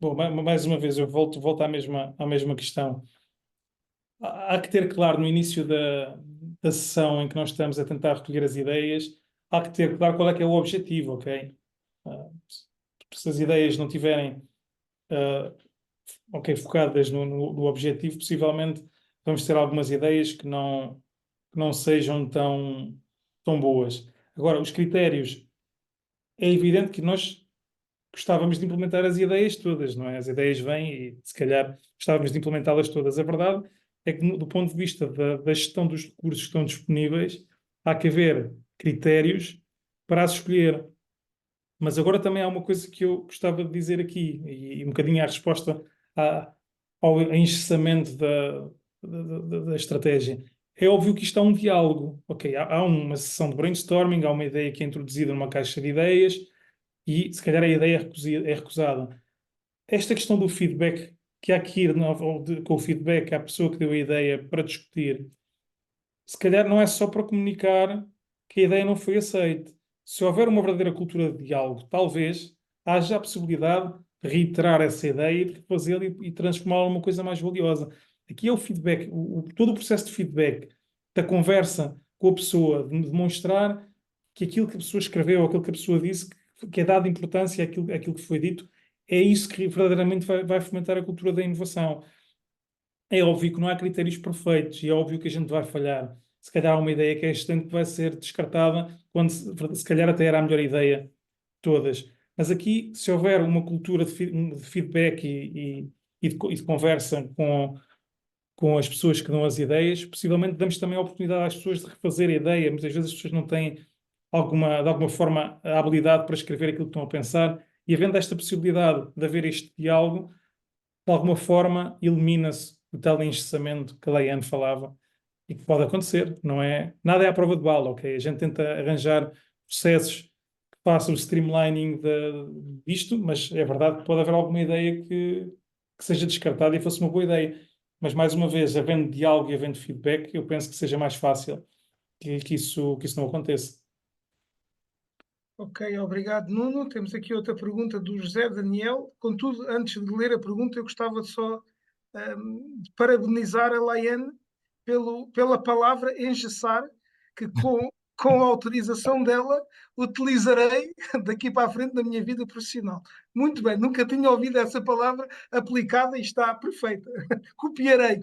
Bom, mais uma vez, eu volto à mesma questão. Há que ter claro no início da sessão em que nós estamos a tentar recolher as ideias, há que ter claro qual é que é o objetivo, ok? Ah, se as ideias não tiverem ah, ok, focadas no objetivo, possivelmente vamos ter algumas ideias que não sejam tão boas. Agora, os critérios, é evidente que nós gostávamos de implementar as ideias todas, não é? As ideias vêm e, se calhar, gostávamos de implementá-las todas. A verdade é que, do ponto de vista da gestão dos recursos que estão disponíveis, há que haver critérios para as escolher. Mas agora também há uma coisa que eu gostava de dizer aqui, e um bocadinho a resposta ao engessamento da estratégia. É óbvio que isto é um diálogo. Ok, há uma sessão de brainstorming, há uma ideia que é introduzida numa caixa de ideias e, se calhar, a ideia é recusada. Esta questão do feedback, que há que ir com o feedback à pessoa que deu a ideia para discutir, se calhar não é só para comunicar que a ideia não foi aceita. Se houver uma verdadeira cultura de diálogo, talvez haja a possibilidade de reiterar essa ideia e de fazê-la e transformá-la numa coisa mais valiosa. Aqui é o feedback, todo o processo de feedback, da conversa com a pessoa, de demonstrar que aquilo que a pessoa escreveu, aquilo que a pessoa disse, que é dada importância àquilo que foi dito, é isso que verdadeiramente vai fomentar a cultura da inovação. É óbvio que não há critérios perfeitos e é óbvio que a gente vai falhar. Se calhar há uma ideia que é excelente que vai ser descartada quando se calhar até era a melhor ideia de todas. Mas aqui, se houver uma cultura de feedback e de conversa com as pessoas que dão as ideias, possivelmente damos também a oportunidade às pessoas de refazer a ideia. Muitas vezes as pessoas não têm de alguma forma a habilidade para escrever aquilo que estão a pensar, e havendo esta possibilidade de haver este diálogo, de alguma forma elimina-se o tal engessamento que a Laiane falava e que pode acontecer, não é? Nada é à prova de bala, ok? A gente tenta arranjar processos que façam o streamlining disto, mas é verdade que pode haver alguma ideia que seja descartada e fosse uma boa ideia. Mas, mais uma vez, havendo diálogo e havendo feedback, eu penso que seja mais fácil que isso não aconteça. Ok, obrigado, Nuno. Temos aqui outra pergunta do José Daniel. Contudo, antes de ler a pergunta, eu gostava só de parabenizar a Laiane pela palavra engessar, que com a autorização dela utilizarei daqui para a frente na minha vida profissional. Muito bem, nunca tinha ouvido essa palavra aplicada e está perfeita. Copiarei.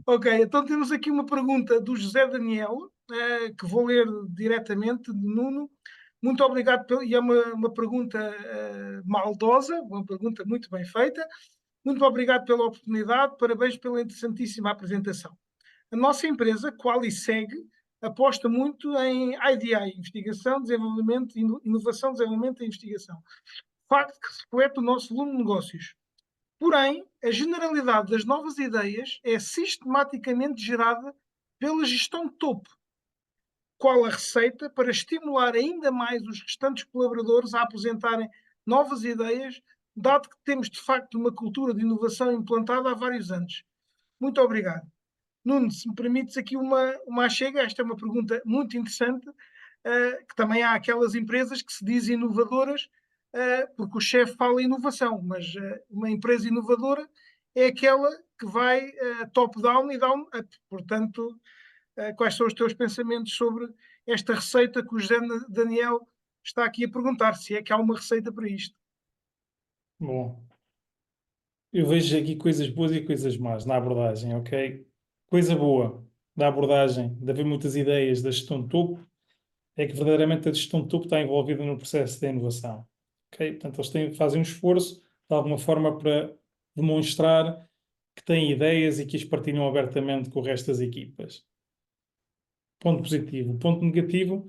Ok, então temos aqui uma pergunta do José Daniel, que vou ler diretamente de Nuno. Muito obrigado, e é uma pergunta maldosa, uma pergunta muito bem feita. Muito obrigado pela oportunidade, parabéns pela interessantíssima apresentação. A nossa empresa, Qualiseg, aposta muito em IDI, Investigação, Desenvolvimento, Inovação, Desenvolvimento e Investigação. Facto que reflete o nosso volume de negócios. Porém, a generalidade das novas ideias é sistematicamente gerada pela gestão de topo. Qual a receita para estimular ainda mais os restantes colaboradores a apresentarem novas ideias, dado que temos de facto uma cultura de inovação implantada há vários anos? Muito obrigado. Nuno, se me permites aqui uma achega, esta é uma pergunta muito interessante, que também há aquelas empresas que se dizem inovadoras, porque o chefe fala em inovação, mas uma empresa inovadora é aquela que vai top-down e down-up. Portanto, quais são os teus pensamentos sobre esta receita que o José Daniel está aqui a perguntar, se é que há uma receita para isto? Bom, eu vejo aqui coisas boas e coisas más na abordagem, ok? Coisa boa da abordagem, de haver muitas ideias da gestão de topo, é que verdadeiramente a gestão de topo está envolvida no processo de inovação. Ok? Portanto, eles fazem um esforço, de alguma forma, para demonstrar que têm ideias e que as partilham abertamente com o resto das equipas. ponto positivo. O ponto negativo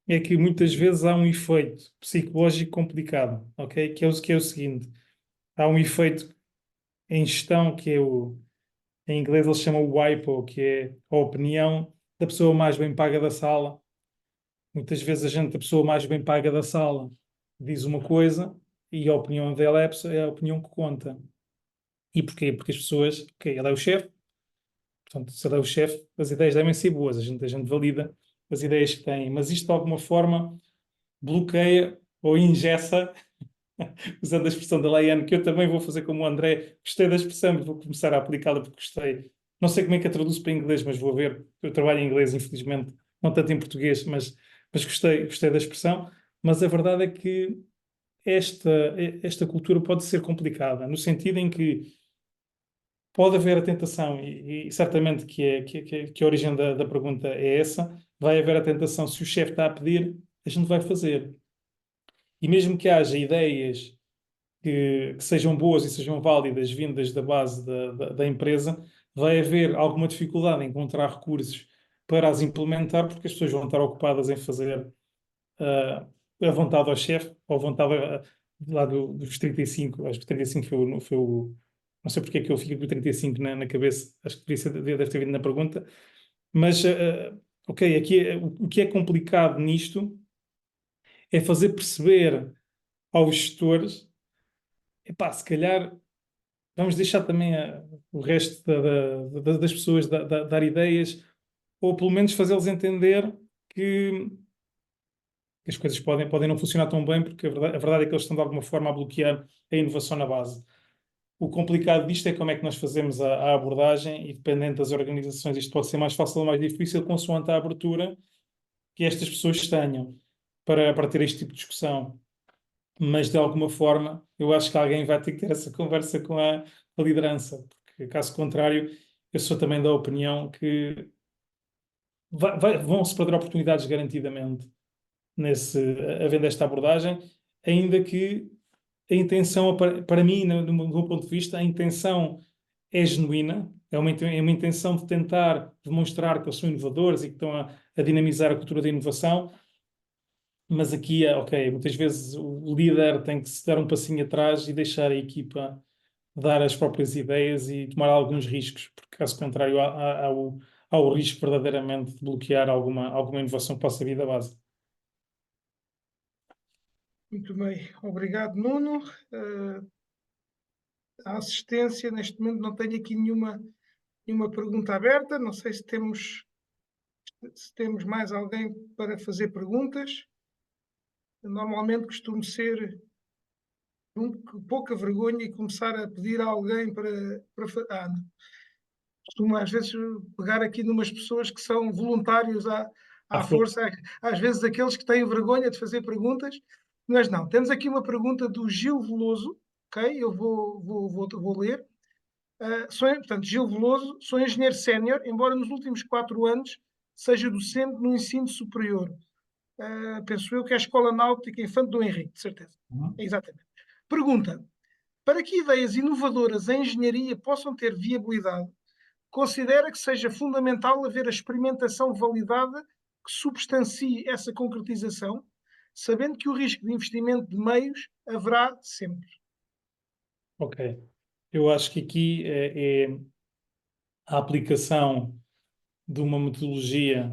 é que muitas vezes há um efeito psicológico complicado, ok? Que é o seguinte: há um efeito em gestão que é em inglês eles chamam o WIPO, que é a opinião da pessoa mais bem paga da sala. Muitas vezes a pessoa mais bem paga da sala diz uma coisa e a opinião dela é a opinião que conta. E porquê? Porque as pessoas, ok, ele é o chefe, portanto, se ele é o chefe, as ideias devem ser boas, a gente valida as ideias que tem, mas isto de alguma forma bloqueia ou engessa, usando a expressão da Laiane, que eu também vou fazer como o André, gostei da expressão e vou começar a aplicá-la porque gostei. Não sei como é que a traduzo para inglês, mas vou ver. Eu trabalho em inglês, infelizmente, não tanto em português, mas gostei da expressão. Mas a verdade é que esta, esta cultura pode ser complicada, no sentido em que pode haver a tentação, e certamente que a origem da pergunta é essa, vai haver a tentação, se o chefe está a pedir, a gente vai fazer. E mesmo que haja ideias que sejam boas e sejam válidas vindas da base da empresa, vai haver alguma dificuldade em encontrar recursos para as implementar, porque as pessoas vão estar ocupadas em fazer a vontade ao chefe, ou a vontade lá dos 35, acho que 35 não sei porque é que eu fico com 35 na cabeça, acho que deve ter vindo na pergunta, mas, ok, aqui o que é complicado nisto é fazer perceber aos gestores, epá, se calhar vamos deixar também o resto das pessoas dar ideias, ou pelo menos fazê-los entender que as coisas podem não funcionar tão bem, porque a verdade é que eles estão de alguma forma a bloquear a inovação na base. O complicado disto é como é que nós fazemos a abordagem, e dependendo das organizações, isto pode ser mais fácil ou mais difícil, consoante a abertura que estas pessoas tenham para ter este tipo de discussão. Mas de alguma forma, eu acho que alguém vai ter que ter essa conversa com a liderança, porque caso contrário, eu sou também da opinião que vão-se perder oportunidades garantidamente havendo esta abordagem, ainda que a intenção, para mim, do meu ponto de vista, a intenção é genuína, é uma intenção de tentar demonstrar que eles são inovadores e que estão a dinamizar a cultura da inovação, mas aqui, ok, muitas vezes o líder tem que se dar um passinho atrás e deixar a equipa dar as próprias ideias e tomar alguns riscos, porque caso contrário há o risco verdadeiramente de bloquear alguma inovação que possa vir da base. Muito bem, obrigado, Nuno. A assistência, neste momento, não tenho aqui nenhuma pergunta aberta. Não sei se temos mais alguém para fazer perguntas. Normalmente costumo ser pouca vergonha e começar a pedir a alguém para fazer. Costumo às vezes pegar aqui numas pessoas que são voluntários à força, às vezes aqueles que têm vergonha de fazer perguntas, mas não. Temos aqui uma pergunta do Gil Veloso, ok? Eu vou ler. Portanto, Gil Veloso, sou engenheiro sénior, embora nos últimos 4 anos seja docente no ensino superior. Penso eu que é a Escola Náutica Infante Dom Henrique, de certeza. Exatamente. Pergunta: para que ideias inovadoras em engenharia possam ter viabilidade, considera que seja fundamental haver a experimentação validada que substancie essa concretização, sabendo que o risco de investimento de meios haverá sempre? Ok. Eu acho que aqui é a aplicação de uma metodologia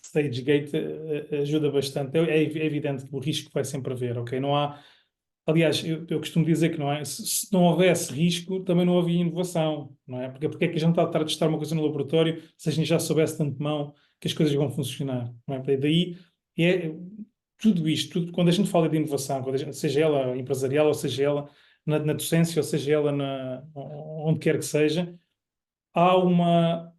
StageGate ajuda bastante. É evidente que o risco vai sempre haver, ok? Não há. Aliás, eu costumo dizer que não é. Se não houvesse risco, também não havia inovação, não é? Porque é que a gente está a testar uma coisa no laboratório se a gente já soubesse de antemão que as coisas vão funcionar, não é? Daí é tudo isto, quando a gente fala de inovação, seja ela empresarial, ou seja ela na docência, ou seja ela onde quer que seja, há uma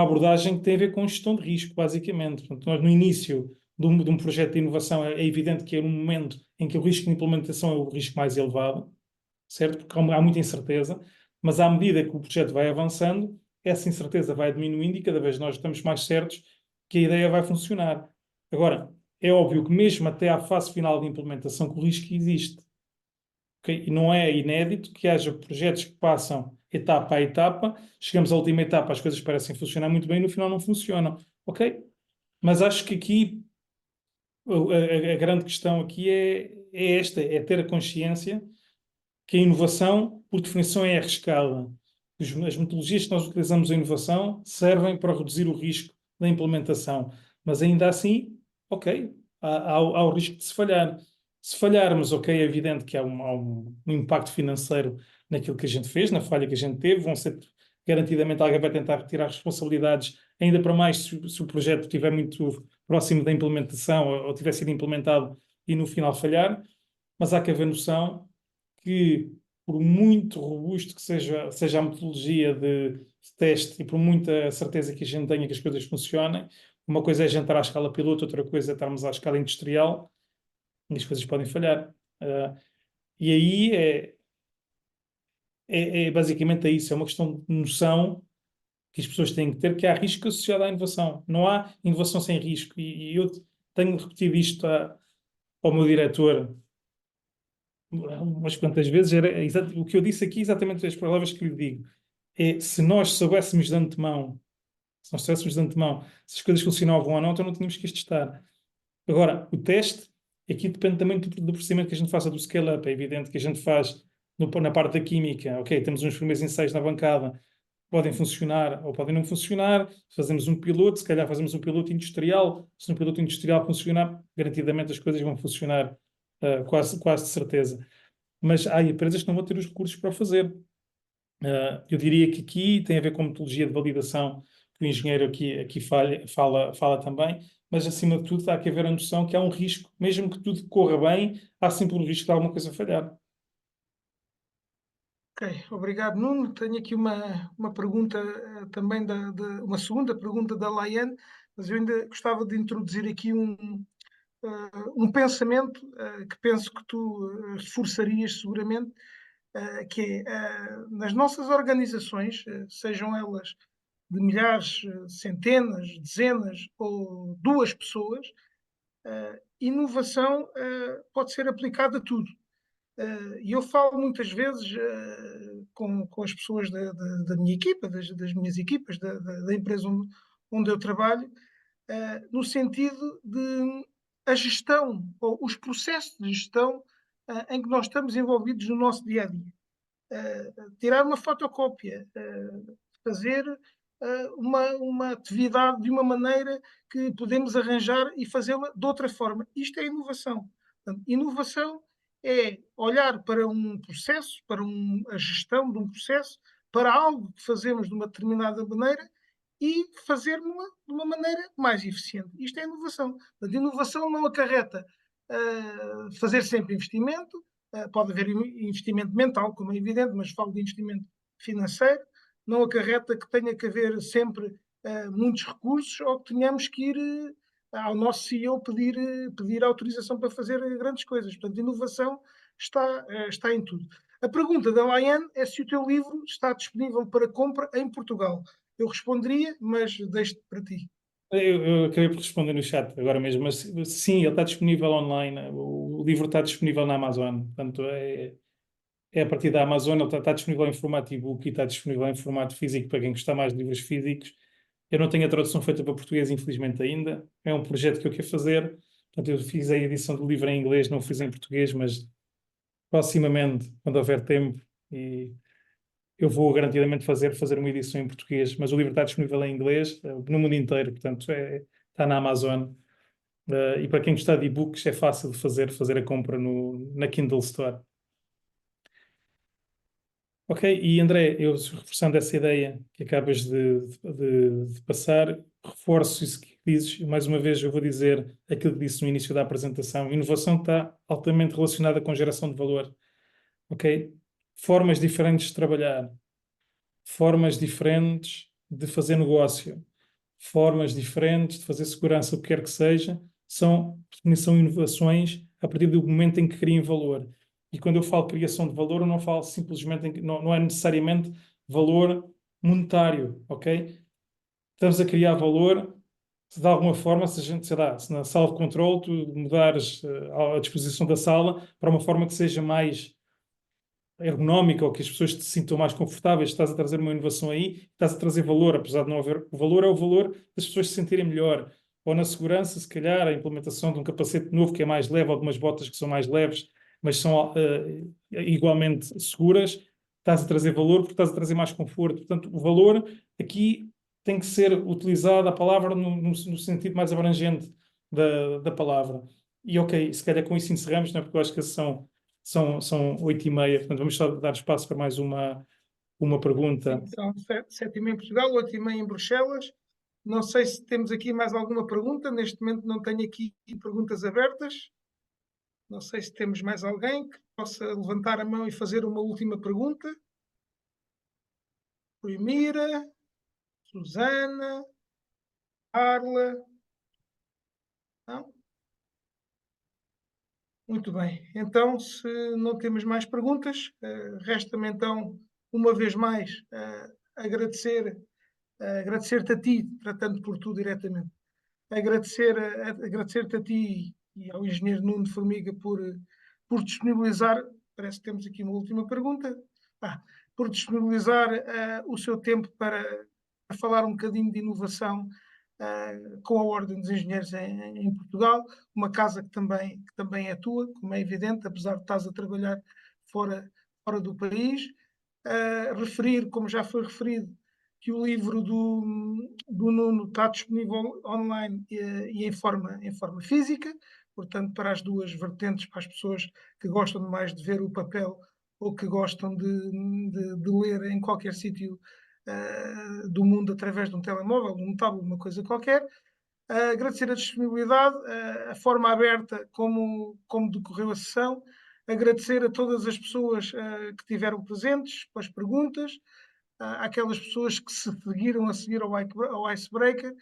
abordagem que tem a ver com gestão de risco, basicamente. Portanto, nós no início de um projeto de inovação é evidente que é um momento em que o risco de implementação é o risco mais elevado, certo? Porque há muita incerteza, mas à medida que o projeto vai avançando, essa incerteza vai diminuindo e cada vez nós estamos mais certos que a ideia vai funcionar. Agora, é óbvio que mesmo até à fase final de implementação que o risco existe. Okay? E não é inédito que haja projetos que passam etapa a etapa, chegamos à última etapa, as coisas parecem funcionar muito bem e no final não funcionam. Ok? Mas acho que aqui a grande questão aqui é esta, é ter a consciência que a inovação, por definição, é arriscada. As metodologias que nós utilizamos em inovação servem para reduzir o risco da implementação, mas ainda assim, ok, há o risco de se falhar. Se falharmos, ok, é evidente que há um impacto financeiro naquilo que a gente fez, na falha que a gente teve, vão ser garantidamente alguém vai tentar retirar responsabilidades, ainda para mais se o projeto estiver muito próximo da implementação ou tiver sido implementado e no final falhar, mas há que haver noção que, por muito robusto que seja a metodologia de teste e por muita certeza que a gente tenha que as coisas funcionem, uma coisa é a gente estar à escala piloto, outra coisa é estarmos à escala industrial e as coisas podem falhar. E aí basicamente é isso, é uma questão de noção que as pessoas têm que ter, que há risco associado à inovação. Não há inovação sem risco. E eu tenho repetido isto ao meu diretor umas quantas vezes. O que eu disse aqui, exatamente as palavras que lhe digo. É, se nós soubéssemos de antemão, se as coisas funcionavam ou não, então não tínhamos que testar. Agora, o teste, aqui depende também do procedimento que a gente faça do scale-up. É evidente que a gente faz na parte da química, ok, temos uns primeiros ensaios na bancada, podem funcionar ou podem não funcionar. Fazemos um piloto, se calhar fazemos um piloto industrial. Se um piloto industrial funcionar, garantidamente as coisas vão funcionar quase de certeza. Mas há empresas que não vão ter os recursos para o fazer. Eu diria que aqui tem a ver com a metodologia de validação que o engenheiro aqui fala também, mas acima de tudo há que haver a noção que há um risco, mesmo que tudo corra bem, há sempre um risco de alguma coisa falhar. Ok, obrigado, Nuno. Tenho aqui uma pergunta também, uma segunda pergunta da Laiane, mas eu ainda gostava de introduzir aqui um pensamento que penso que tu reforçarias seguramente, que é nas nossas organizações, sejam elas de milhares, centenas, dezenas ou duas pessoas, inovação pode ser aplicada a tudo. E eu falo muitas vezes com as pessoas da minha equipa, das minhas equipas, da empresa onde eu trabalho, no sentido de a gestão, ou os processos de gestão em que nós estamos envolvidos no nosso dia a dia. Tirar uma fotocópia, fazer uma atividade de uma maneira que podemos arranjar e fazê-la de outra forma. Isto é inovação. Portanto, inovação é olhar para um processo, para a gestão de um processo, para algo que fazemos de uma determinada maneira e fazer de uma maneira mais eficiente. Isto é inovação. Portanto, inovação não acarreta fazer sempre investimento, pode haver investimento mental, como é evidente, mas falo de investimento financeiro, não acarreta que tenha que haver sempre muitos recursos ou que tenhamos que ir ao nosso CEO pedir autorização para fazer grandes coisas. Portanto, inovação está em tudo. A pergunta da Laiane é se o teu livro está disponível para compra em Portugal. Eu responderia, mas deixo-te para ti. Eu acabei por responder no chat agora mesmo, mas sim, ele está disponível online. O livro está disponível na Amazon. Portanto, é a partir da Amazon, ele está disponível em formato e-book e está disponível em formato físico para quem gostar mais de livros físicos. Eu não tenho a tradução feita para português, infelizmente, ainda. É um projeto que eu quero fazer. Portanto, eu fiz a edição do livro em inglês, não o fiz em português, mas proximamente, quando houver tempo, e eu vou garantidamente fazer uma edição em português. Mas o livro está disponível em inglês, no mundo inteiro, portanto, está na Amazon. E para quem gostar de e-books, é fácil de fazer a compra na Kindle Store. Ok, e André, eu reforçando essa ideia que acabas de passar, reforço isso que dizes, e mais uma vez eu vou dizer aquilo que disse no início da apresentação. Inovação está altamente relacionada com geração de valor, ok? Formas diferentes de trabalhar, formas diferentes de fazer negócio, formas diferentes de fazer segurança, o que quer que seja, são inovações a partir do momento em que criem valor. E quando eu falo criação de valor, eu não falo simplesmente, não é necessariamente valor monetário, ok? Estamos a criar valor, de alguma forma, se a gente, sei lá, se na sala de controle tu mudares a disposição da sala para uma forma que seja mais ergonómica ou que as pessoas se sintam mais confortáveis, estás a trazer uma inovação aí, estás a trazer valor, apesar de não haver o valor, é o valor das pessoas se sentirem melhor. ou na segurança, se calhar, a implementação de um capacete novo que é mais leve, ou de umas botas que são mais leves, mas são igualmente seguras, estás a trazer valor porque estás a trazer mais conforto. Portanto, o valor aqui tem que ser utilizada a palavra no sentido mais abrangente da palavra. E ok, se calhar com isso encerramos, não é? Porque eu acho que são 8h30, portanto vamos só dar espaço para mais uma pergunta. Sim, são 7h30 em Portugal, 8h30 em Bruxelas. Não sei se temos aqui mais alguma pergunta. Neste momento não tenho aqui perguntas abertas. Não sei se temos mais alguém que possa levantar a mão e fazer uma última pergunta. Rui Mira, Susana, Carla. Não? Muito bem. Então, se não temos mais perguntas, resta-me então, uma vez mais, agradecer-te a ti, tratando por tu diretamente. Agradecer-te a ti e ao engenheiro Nuno de Formiga por disponibilizar, parece que temos aqui uma última pergunta, por disponibilizar o seu tempo para falar um bocadinho de inovação com a Ordem dos Engenheiros em Portugal, uma casa que também é tua, como é evidente, apesar de estás a trabalhar fora do país. Referir, como já foi referido, que o livro do Nuno está disponível online e em forma física, portanto, para as duas vertentes, para as pessoas que gostam mais de ver o papel ou que gostam de ler em qualquer sítio do mundo através de um telemóvel, de um tablet, uma coisa qualquer. Agradecer a disponibilidade, a forma aberta como decorreu a sessão, agradecer a todas as pessoas que tiveram presentes, com as perguntas, àquelas pessoas que se seguiram a seguir ao Icebreaker.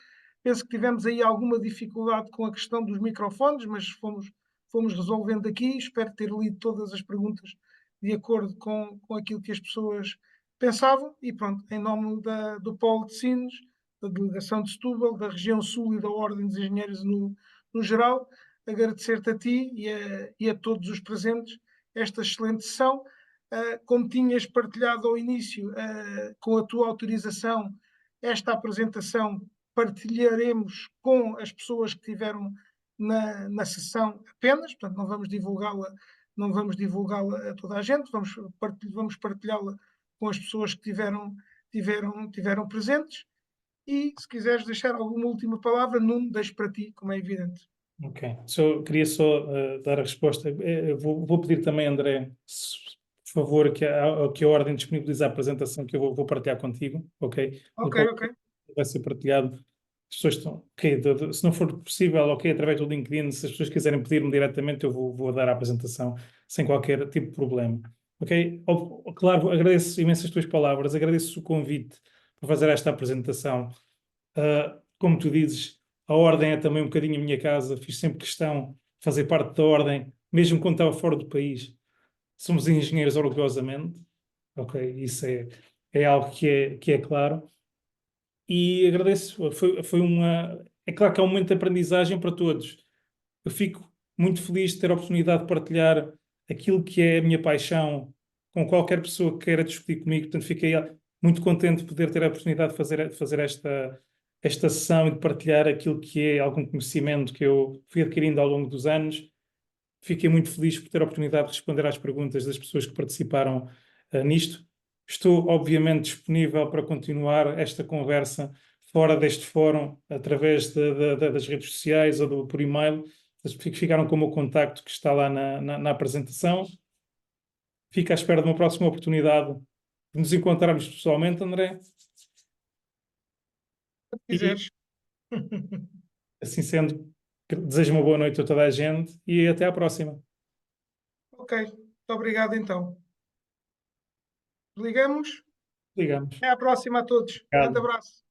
Penso que tivemos aí alguma dificuldade com a questão dos microfones, mas fomos resolvendo aqui. Espero ter lido todas as perguntas de acordo com aquilo que as pessoas pensavam. E pronto, em nome do Polo de Sines, da Delegação de Setúbal, da Região Sul e da Ordem dos Engenheiros no geral, agradecer-te a ti e a todos os presentes esta excelente sessão. Como tinhas partilhado ao início, com a tua autorização, esta apresentação partilharemos com as pessoas que estiveram na sessão apenas, portanto não vamos divulgá-la a toda a gente, vamos partilhá-la com as pessoas que tiveram presentes. E se quiseres deixar alguma última palavra, Nuno, deixo para ti, como é evidente. Ok, queria só dar a resposta. Vou pedir também, André, por favor, que a Ordem disponibilize a apresentação que eu vou partilhar contigo, ok? Ok. Vai ser partilhado. As pessoas estão, ok, se não for possível, ok, através do LinkedIn, se as pessoas quiserem pedir-me diretamente, eu vou dar a apresentação sem qualquer tipo de problema, ok? Claro, agradeço imenso as tuas palavras, agradeço o convite para fazer esta apresentação. Como tu dizes, a Ordem é também um bocadinho a minha casa, fiz sempre questão de fazer parte da Ordem, mesmo quando estava fora do país. Somos engenheiros orgulhosamente, ok? Isso é algo que é claro. E agradeço, é claro que é um momento de aprendizagem para todos. Eu fico muito feliz de ter a oportunidade de partilhar aquilo que é a minha paixão com qualquer pessoa que queira discutir comigo. Portanto, fiquei muito contente de poder ter a oportunidade de fazer esta sessão e de partilhar aquilo que é algum conhecimento que eu fui adquirindo ao longo dos anos. Fiquei muito feliz por ter a oportunidade de responder às perguntas das pessoas que participaram nisto. Estou, obviamente, disponível para continuar esta conversa fora deste fórum, através das redes sociais ou por e-mail. Ficaram com o meu contacto que está lá na apresentação. Fico à espera de uma próxima oportunidade de nos encontrarmos pessoalmente, André. Se quiseres. Assim sendo, desejo uma boa noite a toda a gente e até à próxima. Ok, muito obrigado então. Ligamos. Ligamos. Até à próxima a todos. Grande Obrigado. abraço.